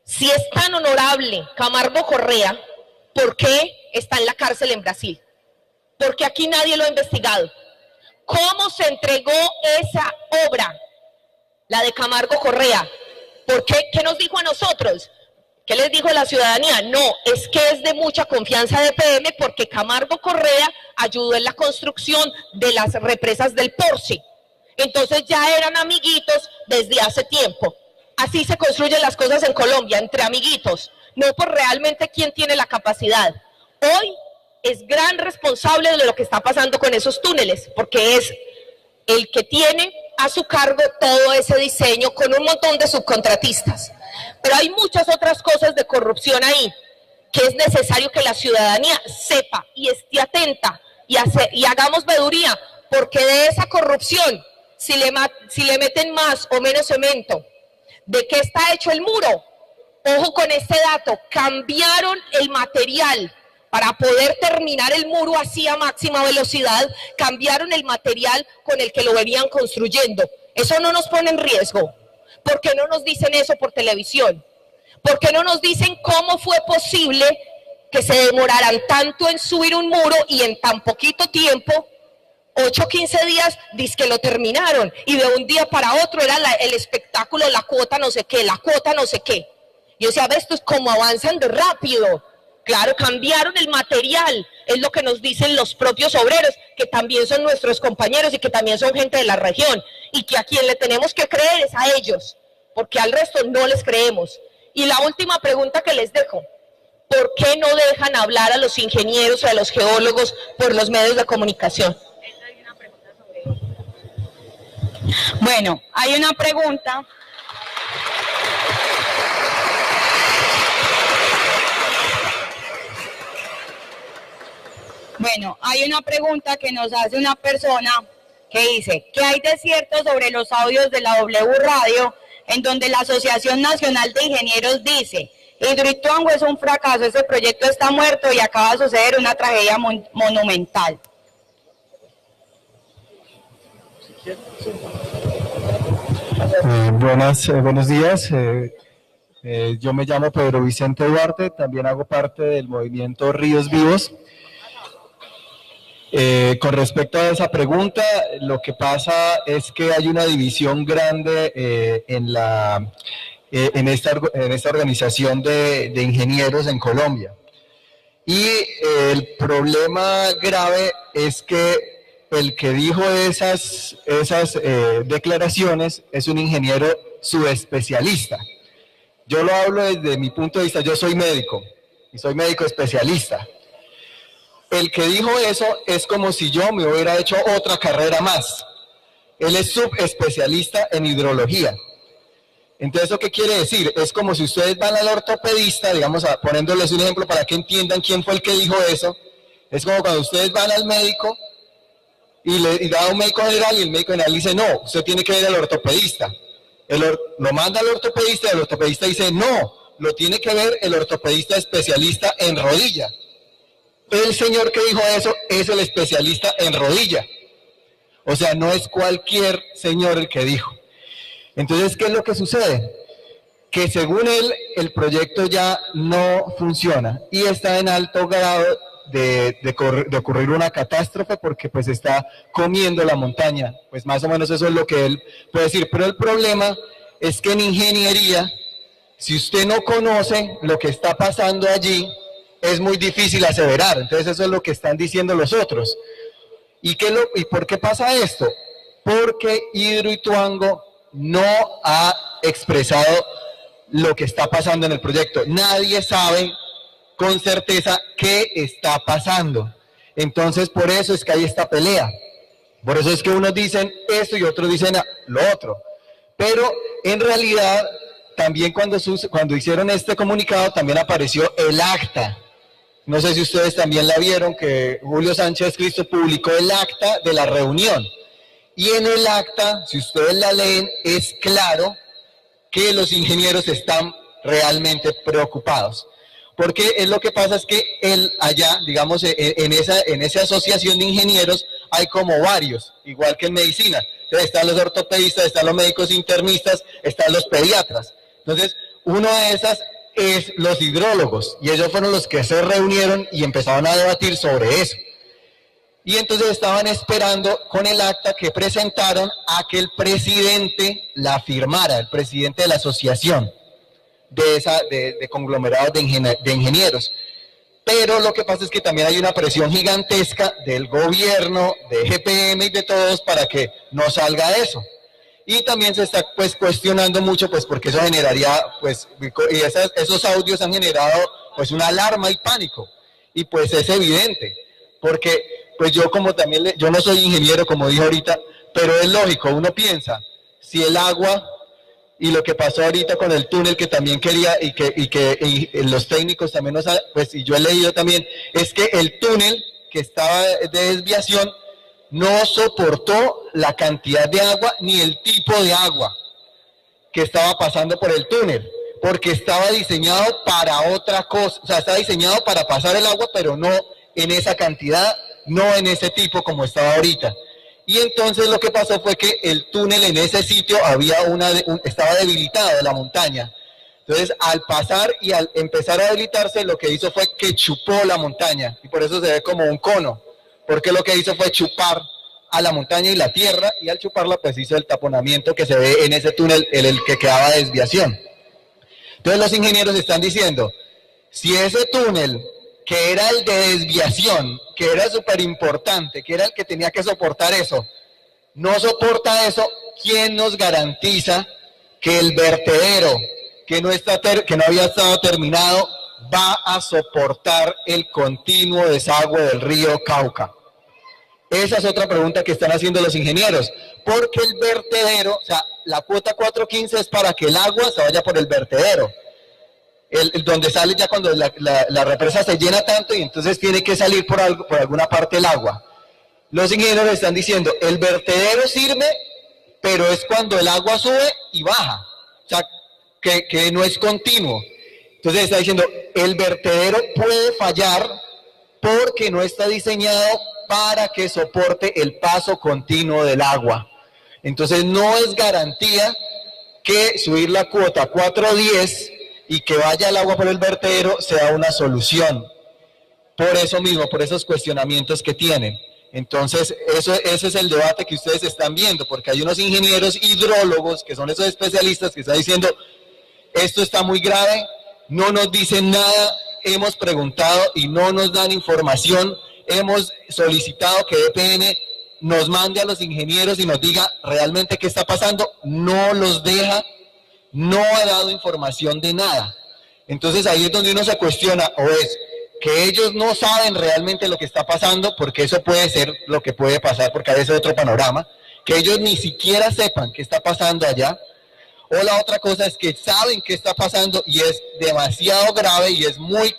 si es tan honorable Camargo Correa, ¿por qué está en la cárcel en Brasil? Porque aquí nadie lo ha investigado. ¿Cómo se entregó esa obra? La de Camargo Correa. ¿Por qué? ¿Qué nos dijo a nosotros? ¿Qué les dijo la ciudadanía? No, es que es de mucha confianza de PM porque Camargo Correa ayudó en la construcción de las represas del Porce. Entonces ya eran amiguitos desde hace tiempo. Así se construyen las cosas en Colombia, entre amiguitos, no por realmente quién tiene la capacidad. Hoy es gran responsable de lo que está pasando con esos túneles, porque es el que tiene a su cargo todo ese diseño con un montón de subcontratistas. Pero hay muchas otras cosas de corrupción ahí, que es necesario que la ciudadanía sepa y esté atenta y hagamos veeduría, porque de esa corrupción, si le meten más o menos cemento, ¿de qué está hecho el muro? Ojo con este dato, cambiaron el material. Para poder terminar el muro así a máxima velocidad, cambiaron el material con el que lo venían construyendo. Eso no nos pone en riesgo. ¿Por qué no nos dicen eso por televisión? ¿Por qué no nos dicen cómo fue posible que se demoraran tanto en subir un muro y en tan poquito tiempo, 8 o 15 días, dizque lo terminaron? Y de un día para otro era el espectáculo, la cuota no sé qué, la cuota no sé qué. Y o sea, ¿ves? Esto es como avanzan de rápido. Claro, cambiaron el material, es lo que nos dicen los propios obreros, que también son nuestros compañeros y que también son gente de la región, y que a quien le tenemos que creer es a ellos, porque al resto no les creemos. Y la última pregunta que les dejo, ¿por qué no dejan hablar a los ingenieros o a los geólogos por los medios de comunicación? Bueno, hay una pregunta. Bueno, hay una pregunta que nos hace una persona que dice, ¿qué hay de cierto sobre los audios de la W Radio en donde la Asociación Nacional de Ingenieros dice, Hidroituango es un fracaso, ese proyecto está muerto y acaba de suceder una tragedia monumental? Buenos días. Yo me llamo Pedro Vicente Duarte, también hago parte del movimiento Ríos Vivos. Con respecto a esa pregunta, lo que pasa es que hay una división grande en esta organización de ingenieros en Colombia. Y el problema grave es que el que dijo esas declaraciones es un ingeniero subespecialista. Yo lo hablo desde mi punto de vista, yo soy médico y soy médico especialista. El que dijo eso es como si yo me hubiera hecho otra carrera más. Él es subespecialista en hidrología. Entonces, ¿eso qué quiere decir? Es como si ustedes van al ortopedista, digamos, poniéndoles un ejemplo para que entiendan quién fue el que dijo eso. Es como cuando ustedes van al médico y da a un médico general y el médico general dice, no, usted tiene que ir al ortopedista. Lo manda al ortopedista y el ortopedista dice, no, lo tiene que ver el ortopedista especialista en rodilla. El señor que dijo eso es el especialista en rodilla. O sea, no es cualquier señor el que dijo. Entonces, ¿qué es lo que sucede? Que según él, el proyecto ya no funciona y está en alto grado de ocurrir una catástrofe porque pues está comiendo la montaña. Pues más o menos eso es lo que él puede decir. Pero el problema es que en ingeniería, si usted no conoce lo que está pasando allí, es muy difícil aseverar. Entonces eso es lo que están diciendo los otros. ¿Y por qué pasa esto? Porque Hidroituango no ha expresado lo que está pasando en el proyecto. Nadie sabe con certeza qué está pasando. Entonces por eso es que hay esta pelea. Por eso es que unos dicen esto y otros dicen lo otro. Pero en realidad también cuando hicieron este comunicado también apareció el acta. No sé si ustedes también la vieron, que Julio Sánchez Cristo publicó el acta de la reunión. Y en el acta, si ustedes la leen, es claro que los ingenieros están realmente preocupados. Porque lo que pasa es que allá, digamos, en esa asociación de ingenieros hay como varios, igual que en medicina. Entonces están los ortopedistas, están los médicos internistas, están los pediatras. Entonces, uno de esas es los hidrólogos, y ellos fueron los que se reunieron y empezaron a debatir sobre eso. Y entonces estaban esperando con el acta que presentaron a que el presidente la firmara, el presidente de la asociación de conglomerados de ingenieros. Pero lo que pasa es que también hay una presión gigantesca del gobierno, de GPM y de todos para que no salga eso. Y también se está pues cuestionando mucho pues porque eso generaría pues, y esos audios han generado pues una alarma y pánico. Y pues es evidente, porque pues yo como también, yo no soy ingeniero como dije ahorita, pero es lógico, uno piensa, si el agua y lo que pasó ahorita con el túnel que también quería y los técnicos también pues y yo he leído también, es que el túnel que estaba de desviación no soportó la cantidad de agua ni el tipo de agua que estaba pasando por el túnel, porque estaba diseñado para otra cosa, o sea, estaba diseñado para pasar el agua, pero no en esa cantidad, no en ese tipo como estaba ahorita. Y entonces lo que pasó fue que el túnel en ese sitio estaba debilitado de la montaña. Entonces, al pasar y al empezar a debilitarse, lo que hizo fue que chupó la montaña, y por eso se ve como un cono. Porque lo que hizo fue chupar a la montaña y la tierra, y al chuparla pues hizo el taponamiento que se ve en ese túnel en el que quedaba de desviación. Entonces los ingenieros están diciendo, si ese túnel que era el de desviación, que era súper importante, que era el que tenía que soportar eso, no soporta eso, ¿quién nos garantiza que el vertedero que no había estado terminado va a soportar el continuo desagüe del río Cauca? Esa es otra pregunta que están haciendo los ingenieros, porque el vertedero, o sea, la cuota 415 es para que el agua se vaya por el vertedero, donde sale ya cuando la represa se llena tanto y entonces tiene que salir por alguna parte el agua. Los ingenieros están diciendo, el vertedero sirve, pero es cuando el agua sube y baja, o sea, que no es continuo. Entonces está diciendo, el vertedero puede fallar porque no está diseñado para que soporte el paso continuo del agua. Entonces no es garantía que subir la cuota 410 y que vaya el agua por el vertedero sea una solución. Por eso mismo, por esos cuestionamientos que tienen. Entonces ese es el debate que ustedes están viendo, porque hay unos ingenieros hidrólogos que son esos especialistas que están diciendo, esto está muy grave, no nos dicen nada, hemos preguntado y no nos dan información, hemos solicitado que EPN nos mande a los ingenieros y nos diga realmente qué está pasando, no los deja, no ha dado información de nada. Entonces ahí es donde uno se cuestiona, o es que ellos no saben realmente lo que está pasando, porque eso puede ser lo que puede pasar, porque a veces es otro panorama, que ellos ni siquiera sepan qué está pasando allá, o la otra cosa es que saben qué está pasando y es demasiado grave y es muy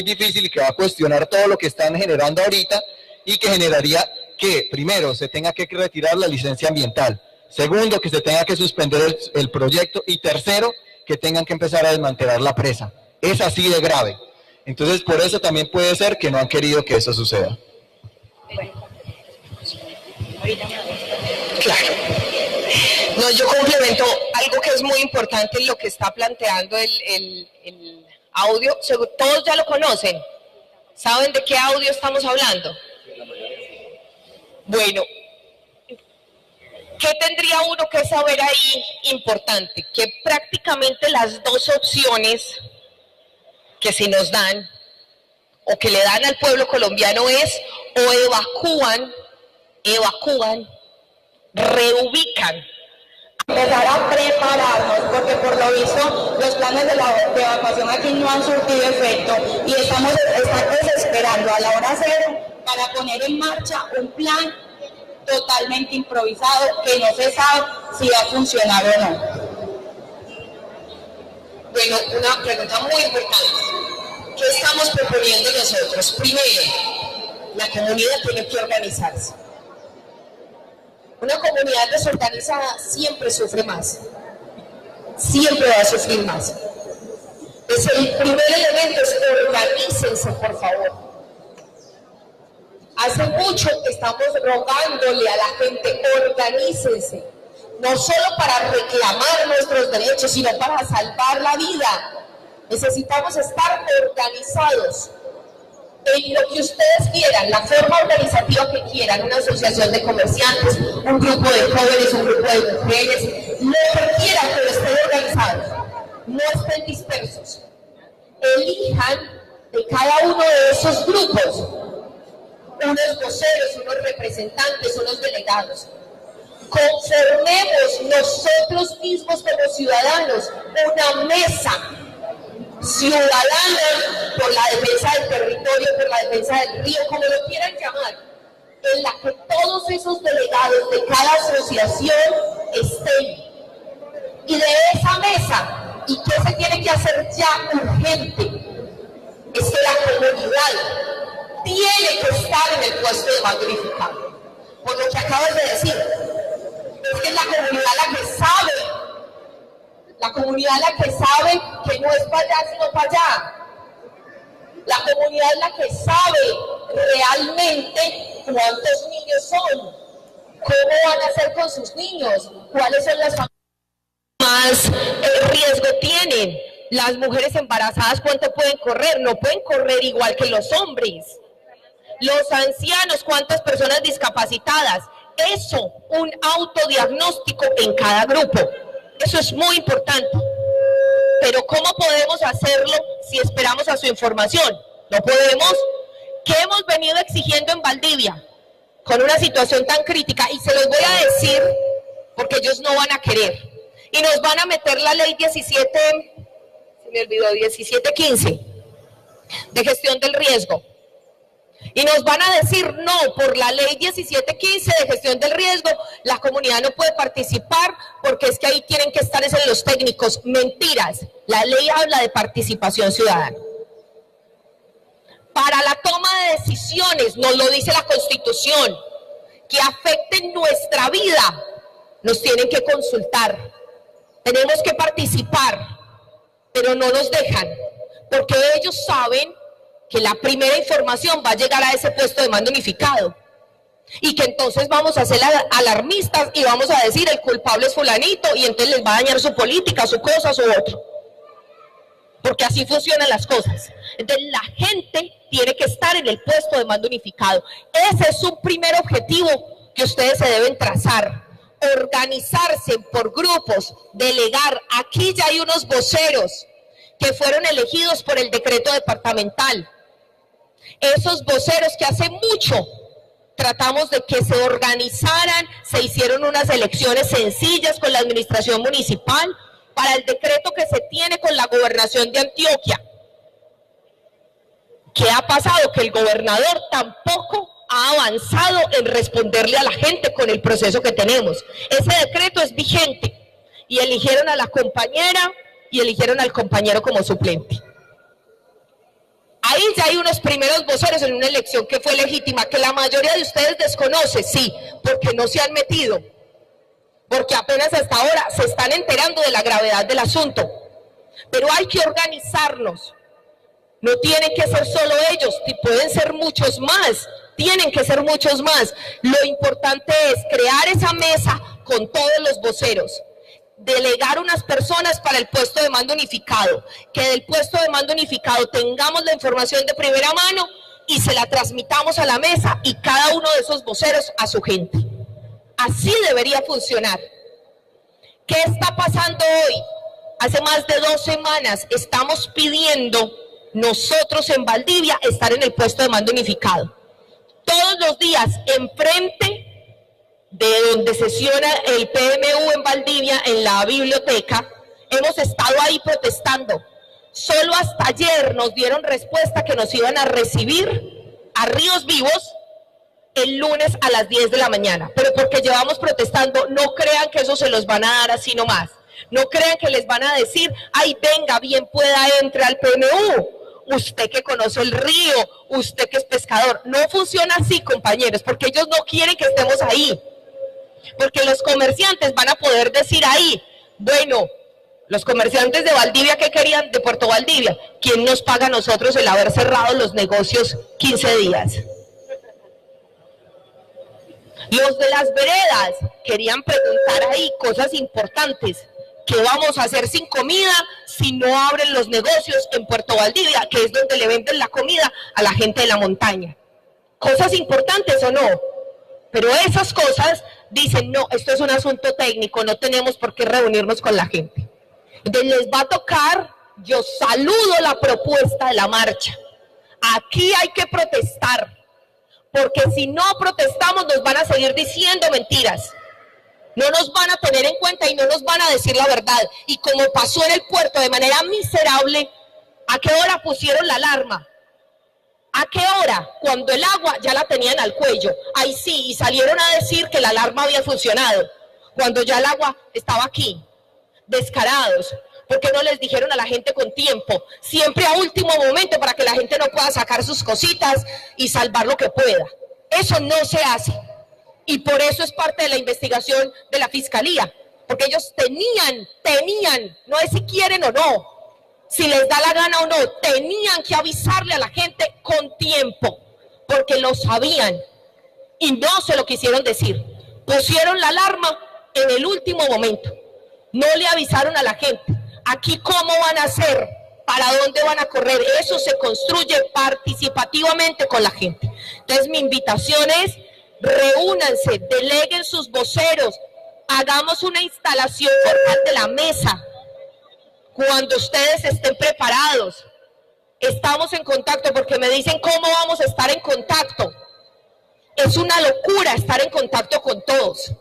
difícil y que va a cuestionar todo lo que están generando ahorita y que generaría que, primero, se tenga que retirar la licencia ambiental, segundo, que se tenga que suspender el proyecto, y tercero, que tengan que empezar a desmantelar la presa. Es así de grave. Entonces, por eso también puede ser que no han querido que eso suceda. Claro. No, yo complemento algo que es muy importante en lo que está planteando el audio. Todos ya lo conocen. ¿Saben de qué audio estamos hablando? Bueno, ¿qué tendría uno que saber ahí importante? Que prácticamente las dos opciones que se nos dan o que le dan al pueblo colombiano es o evacúan, reubican. Empezar a prepararnos, porque por lo visto los planes de evacuación aquí no han surtido efecto y estamos desesperando a la hora cero para poner en marcha un plan totalmente improvisado que no se sabe si va a funcionar o no. Bueno, una pregunta muy importante. ¿Qué estamos proponiendo nosotros? Primero, la comunidad tiene que organizarse. Una comunidad desorganizada siempre sufre más. Siempre va a sufrir más. Entonces, el primer elemento es organícense, por favor. Hace mucho que estamos rogándole a la gente, organícense. No solo para reclamar nuestros derechos, sino para salvar la vida. Necesitamos estar organizados en lo que ustedes quieran, la forma organizativa que quieran, una asociación de comerciantes, un grupo de jóvenes, un grupo de mujeres, lo que quieran, pero estén organizados, no estén dispersos. Elijan de cada uno de esos grupos unos voceros, unos representantes, unos delegados. Conformemos nosotros mismos como ciudadanos una mesa ciudadana por la defensa del territorio, por la defensa del río, como lo quieran llamar, en la que todos esos delegados de cada asociación estén. Y de esa mesa, ¿y qué se tiene que hacer ya urgente? Es que la comunidad tiene que estar en el puesto de mando unificado. Por lo que acabas de decir, es que es la comunidad la que sabe. La comunidad es la que sabe que no es para allá, sino para allá. La comunidad es la que sabe realmente cuántos niños son, cómo van a hacer con sus niños, cuáles son las familias que más riesgo tienen. Las mujeres embarazadas, ¿cuánto pueden correr? No pueden correr igual que los hombres. Los ancianos, ¿cuántas personas discapacitadas? Eso, un autodiagnóstico en cada grupo. Eso es muy importante. Pero ¿cómo podemos hacerlo si esperamos a su información? No podemos. ¿Qué hemos venido exigiendo en Valdivia con una situación tan crítica? Y se los voy a decir porque ellos no van a querer. Y nos van a meter la ley 1715 de gestión del riesgo. Y nos van a decir, no, por la ley 1715 de gestión del riesgo, la comunidad no puede participar porque es que ahí tienen que estar los técnicos. Mentiras, la ley habla de participación ciudadana. Para la toma de decisiones, nos lo dice la Constitución, que afecten nuestra vida, nos tienen que consultar. Tenemos que participar, pero no nos dejan, porque ellos saben que la primera información va a llegar a ese puesto de mando unificado y que entonces vamos a ser alarmistas y vamos a decir el culpable es fulanito y entonces les va a dañar su política, su cosa, su otro, porque así funcionan las cosas. Entonces la gente tiene que estar en el puesto de mando unificado. Ese es un primer objetivo que ustedes se deben trazar, organizarse por grupos, delegar. Aquí ya hay unos voceros que fueron elegidos por el decreto departamental. Esos voceros que hace mucho tratamos de que se organizaran, se hicieron unas elecciones sencillas con la administración municipal para el decreto que se tiene con la gobernación de Antioquia. ¿Qué ha pasado? Que el gobernador tampoco ha avanzado en responderle a la gente con el proceso que tenemos. Ese decreto es vigente y eligieron a la compañera y eligieron al compañero como suplente. Ahí ya hay unos primeros voceros en una elección que fue legítima, que la mayoría de ustedes desconoce, sí, porque no se han metido, porque apenas hasta ahora se están enterando de la gravedad del asunto. Pero hay que organizarnos. No tienen que ser solo ellos, pueden ser muchos más, tienen que ser muchos más. Lo importante es crear esa mesa con todos los voceros, delegar unas personas para el puesto de mando unificado, que del puesto de mando unificado tengamos la información de primera mano y se la transmitamos a la mesa y cada uno de esos voceros a su gente. Así debería funcionar. ¿Qué está pasando hoy? Hace más de 2 semanas estamos pidiendo nosotros en Valdivia estar en el puesto de mando unificado. Todos los días enfrente de donde sesiona el PMU en Valdivia, en la biblioteca, hemos estado ahí protestando. Solo hasta ayer nos dieron respuesta que nos iban a recibir a Ríos Vivos el lunes a las 10 de la mañana. Pero porque llevamos protestando, no crean que eso se los van a dar así nomás. No crean que les van a decir, ay, venga, bien pueda, entre al PMU. Usted que conoce el río, usted que es pescador. No funciona así, compañeros, porque ellos no quieren que estemos ahí. Porque los comerciantes van a poder decir ahí, bueno, los comerciantes de Valdivia, ¿qué querían de Puerto Valdivia? ¿Quién nos paga a nosotros el haber cerrado los negocios 15 días? Los de las veredas querían preguntar ahí cosas importantes. ¿Qué vamos a hacer sin comida si no abren los negocios en Puerto Valdivia, que es donde le venden la comida a la gente de la montaña? ¿Cosas importantes o no? Pero esas cosas dicen, no, esto es un asunto técnico, no tenemos por qué reunirnos con la gente. Entonces les va a tocar, yo saludo la propuesta de la marcha. Aquí hay que protestar, porque si no protestamos nos van a seguir diciendo mentiras. No nos van a tener en cuenta y no nos van a decir la verdad. Y como pasó en el puerto de manera miserable, ¿a qué hora pusieron la alarma? ¿A qué hora? Cuando el agua ya la tenían al cuello. Ahí sí, y salieron a decir que la alarma había funcionado, cuando ya el agua estaba aquí. Descarados. ¿Por qué no les dijeron a la gente con tiempo? Siempre a último momento para que la gente no pueda sacar sus cositas y salvar lo que pueda. Eso no se hace. Y por eso es parte de la investigación de la Fiscalía. Porque ellos tenían, no es si quieren o no, si les da la gana o no, tenían que avisarle a la gente con tiempo, porque lo sabían y no se lo quisieron decir. Pusieron la alarma en el último momento, no le avisaron a la gente. Aquí cómo van a hacer, para dónde van a correr, eso se construye participativamente con la gente. Entonces mi invitación es, reúnanse, deleguen sus voceros, hagamos una instalación formal de la mesa. Cuando ustedes estén preparados, estamos en contacto, porque me dicen cómo vamos a estar en contacto. Es una locura estar en contacto con todos.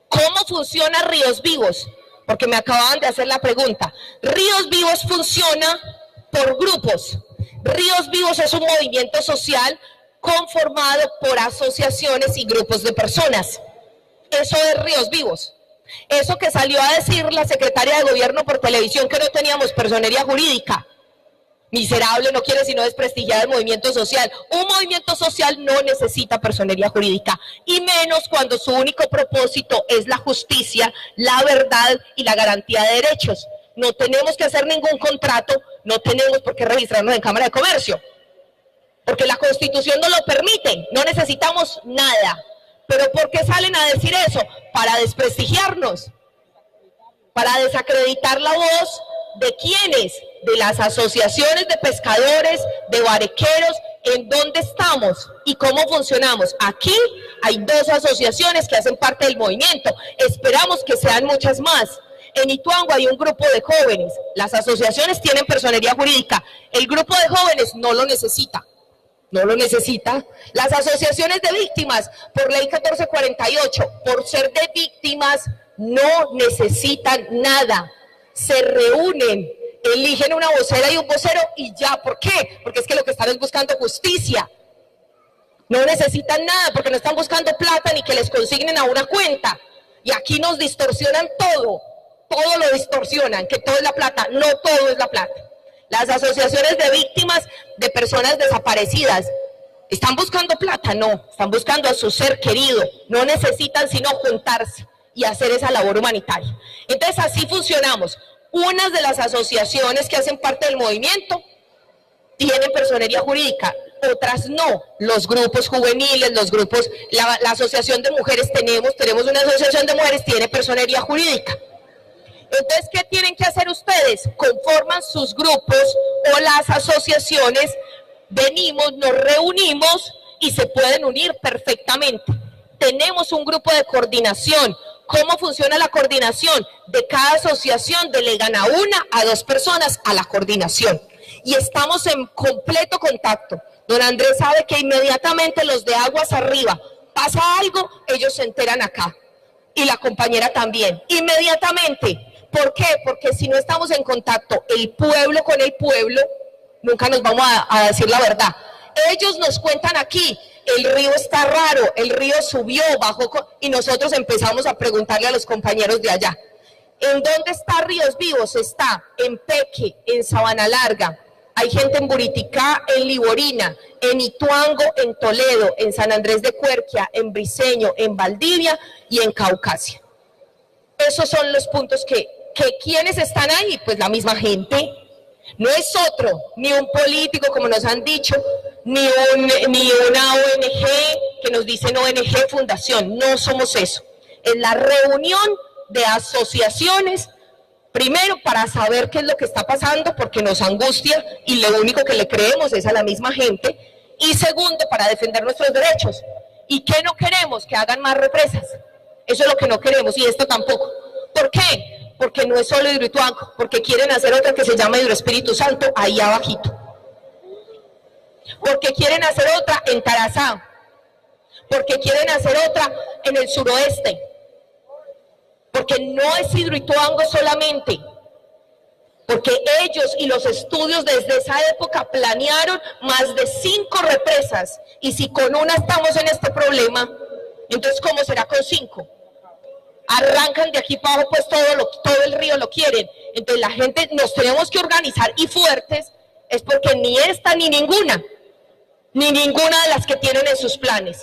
¿Cómo funciona Ríos Vivos? Porque me acababan de hacer la pregunta. Ríos Vivos funciona por grupos. Ríos Vivos es un movimiento social conformado por asociaciones y grupos de personas. Eso es Ríos Vivos. Eso que salió a decir la secretaria de gobierno por televisión, que no teníamos personería jurídica. Miserable, no quiere sino desprestigiar el movimiento social. Un movimiento social no necesita personería jurídica, y menos cuando su único propósito es la justicia, la verdad y la garantía de derechos. No tenemos que hacer ningún contrato, no tenemos por qué registrarnos en Cámara de Comercio, porque la Constitución no lo permite, no necesitamos nada. ¿Pero por qué salen a decir eso? Para desprestigiarnos, para desacreditar la voz de ¿quiénes? De las asociaciones de pescadores, de barequeros, en dónde estamos y cómo funcionamos. Aquí hay 2 asociaciones que hacen parte del movimiento, esperamos que sean muchas más. En Ituango hay un grupo de jóvenes, las asociaciones tienen personería jurídica, el grupo de jóvenes no lo necesita. No lo necesita. Las asociaciones de víctimas, por ley 1448, por ser de víctimas, no necesitan nada. Se reúnen, eligen una vocera y un vocero y ya. ¿Por qué? Porque es que lo que están es buscando justicia. No necesitan nada porque no están buscando plata ni que les consignen a una cuenta. Y aquí nos distorsionan todo lo distorsionan, que todo es la plata. No todo es la plata. Las asociaciones de víctimas de personas desaparecidas, ¿están buscando plata? No, están buscando a su ser querido, no necesitan sino juntarse y hacer esa labor humanitaria. Entonces así funcionamos. Unas de las asociaciones que hacen parte del movimiento tienen personería jurídica, otras no. Los grupos juveniles, los grupos, la asociación de mujeres tenemos una asociación de mujeres, tiene personería jurídica. Entonces, ¿qué tienen que hacer ustedes? Conforman sus grupos o las asociaciones, venimos, nos reunimos y se pueden unir perfectamente. Tenemos un grupo de coordinación. ¿Cómo funciona la coordinación? De cada asociación delegan a 1 a 2 personas a la coordinación. Y estamos en completo contacto. Don Andrés sabe que inmediatamente los de aguas arriba pasa algo, ellos se enteran acá. Y la compañera también. Inmediatamente. ¿Por qué? Porque si no estamos en contacto el pueblo con el pueblo, nunca nos vamos a decir la verdad. Ellos nos cuentan aquí, el río está raro, el río subió, bajó, y nosotros empezamos a preguntarle a los compañeros de allá. ¿En dónde está Ríos Vivos? Está en Peque, en Sabana Larga. Hay gente en Buriticá, en Liborina, en Ituango, en Toledo, en San Andrés de Cuerquia, en Briceño, en Valdivia y en Caucasia. Esos son los puntos que ¿quiénes están ahí? Pues la misma gente. No es otro, ni un político, como nos han dicho, ni una ONG que nos dicen ONG Fundación. No somos eso. Es la reunión de asociaciones, primero para saber qué es lo que está pasando, porque nos angustia y lo único que le creemos es a la misma gente. Y segundo, para defender nuestros derechos. ¿Y qué no queremos? Que hagan más represas. Eso es lo que no queremos, y esto tampoco. ¿Por qué? Porque no es solo Hidroituango, porque quieren hacer otra que se llama Hidroespíritu Santo, ahí abajito. Porque quieren hacer otra en Tarazá. Porque quieren hacer otra en el suroeste. Porque no es Hidroituango solamente. Porque ellos y los estudios desde esa época planearon más de 5 represas. Y si con una estamos en este problema, entonces ¿cómo será con 5? Arrancan de aquí para abajo, pues todo el río lo quieren. Entonces la gente nos tenemos que organizar, y fuertes, es porque ni esta ni ninguna de las que tienen en sus planes.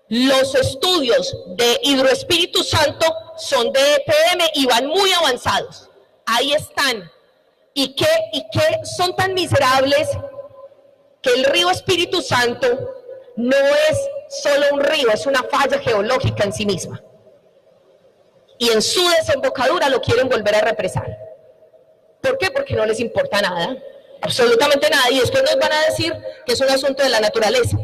Los estudios de Hidroespíritu Santo son de EPM y van muy avanzados. Ahí están. ¿Y qué son tan miserables? Que el río Espíritu Santo no es solo un río, es una falla geológica en sí misma. Y en su desembocadura lo quieren volver a represar. ¿Por qué? Porque no les importa nada, absolutamente nada, y después nos van a decir que es un asunto de la naturaleza.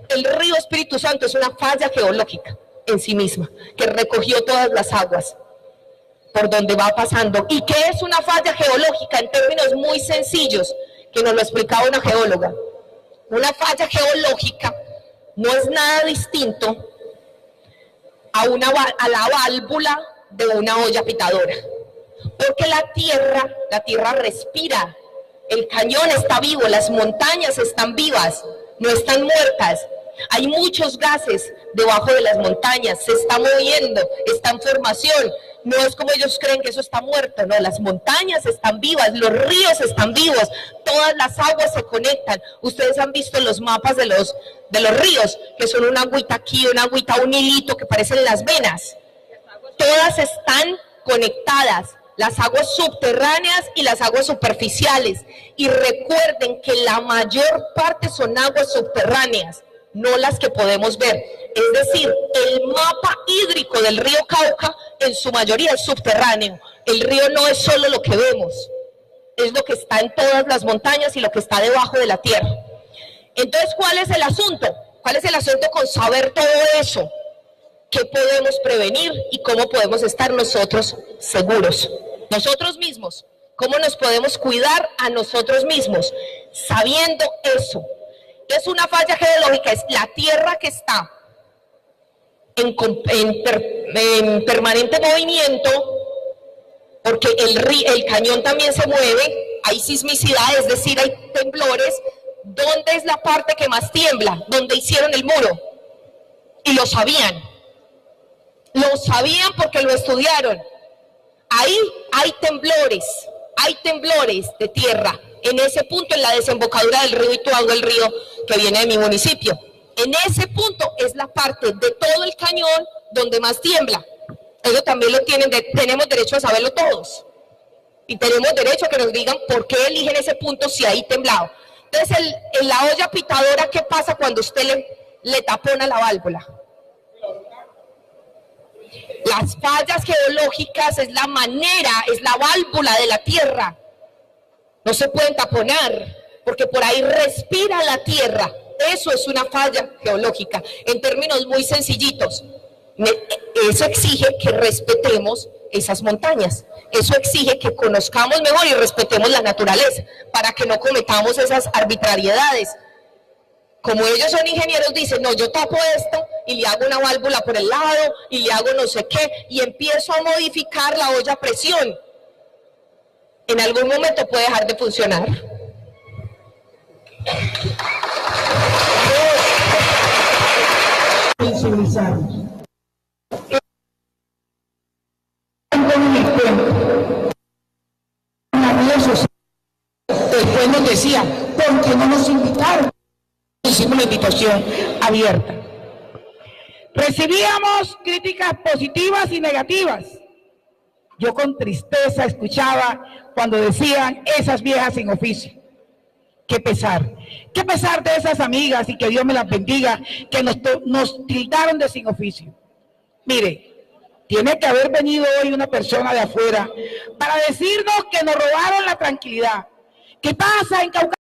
El río Espíritu Santo es una falla geológica en sí misma, que recogió todas las aguas por donde va pasando. ¿Y qué es una falla geológica? En términos muy sencillos, que nos lo explicaba una geóloga. Una falla geológica no es nada distinto a la válvula de una olla pitadora, porque la tierra respira, el cañón está vivo, las montañas están vivas, no están muertas. Hay muchos gases debajo de las montañas, se está moviendo, está en formación. No es como ellos creen que eso está muerto, no, las montañas están vivas, los ríos están vivos, todas las aguas se conectan. Ustedes han visto los mapas de los ríos, que son una agüita aquí, una agüita, un hilito que parecen las venas. Todas están conectadas, las aguas subterráneas y las aguas superficiales. Y recuerden que la mayor parte son aguas subterráneas, no las que podemos ver. Es decir, el mapa hídrico del río Cauca en su mayoría es subterráneo. El río no es solo lo que vemos, es lo que está en todas las montañas y lo que está debajo de la tierra. Entonces, ¿cuál es el asunto? ¿Cuál es el asunto con saber todo eso? ¿Qué podemos prevenir y cómo podemos estar nosotros seguros? Nosotros mismos, ¿cómo nos podemos cuidar a nosotros mismos? Sabiendo eso. Es una falla geológica, es la tierra que está en permanente movimiento, porque el cañón también se mueve, hay sismicidad, es decir, hay temblores. ¿Dónde es la parte que más tiembla? Donde hicieron el muro. Y lo sabían porque lo estudiaron. Ahí hay temblores de tierra, en ese punto, en la desembocadura del río Ituango, el río que viene de mi municipio. En ese punto es la parte de todo el cañón donde más tiembla. Eso también lo tenemos derecho a saberlo todos. Y tenemos derecho a que nos digan por qué eligen ese punto si ahí temblado. Entonces, en la olla pitadora, ¿qué pasa cuando usted le tapona la válvula? Las fallas geológicas es la manera, es la válvula de la tierra. No se pueden taponar, porque por ahí respira la tierra. Eso es una falla geológica, en términos muy sencillitos. Eso exige que respetemos esas montañas. Eso exige que conozcamos mejor y respetemos la naturaleza, para que no cometamos esas arbitrariedades. Como ellos son ingenieros, dicen, no, yo tapo esto y le hago una válvula por el lado y le hago no sé qué y empiezo a modificar la olla a presión. En algún momento puede dejar de funcionar. Después nos decía, ¿por qué no nos invitaron? Hicimos la invitación abierta. Recibíamos críticas positivas y negativas. Yo con tristeza escuchaba cuando decían esas viejas sin oficio. Qué pesar de esas amigas, y que Dios me las bendiga, que nos tildaron de sin oficio. Mire, tiene que haber venido hoy una persona de afuera para decirnos que nos robaron la tranquilidad. ¿Qué pasa en Caucasia?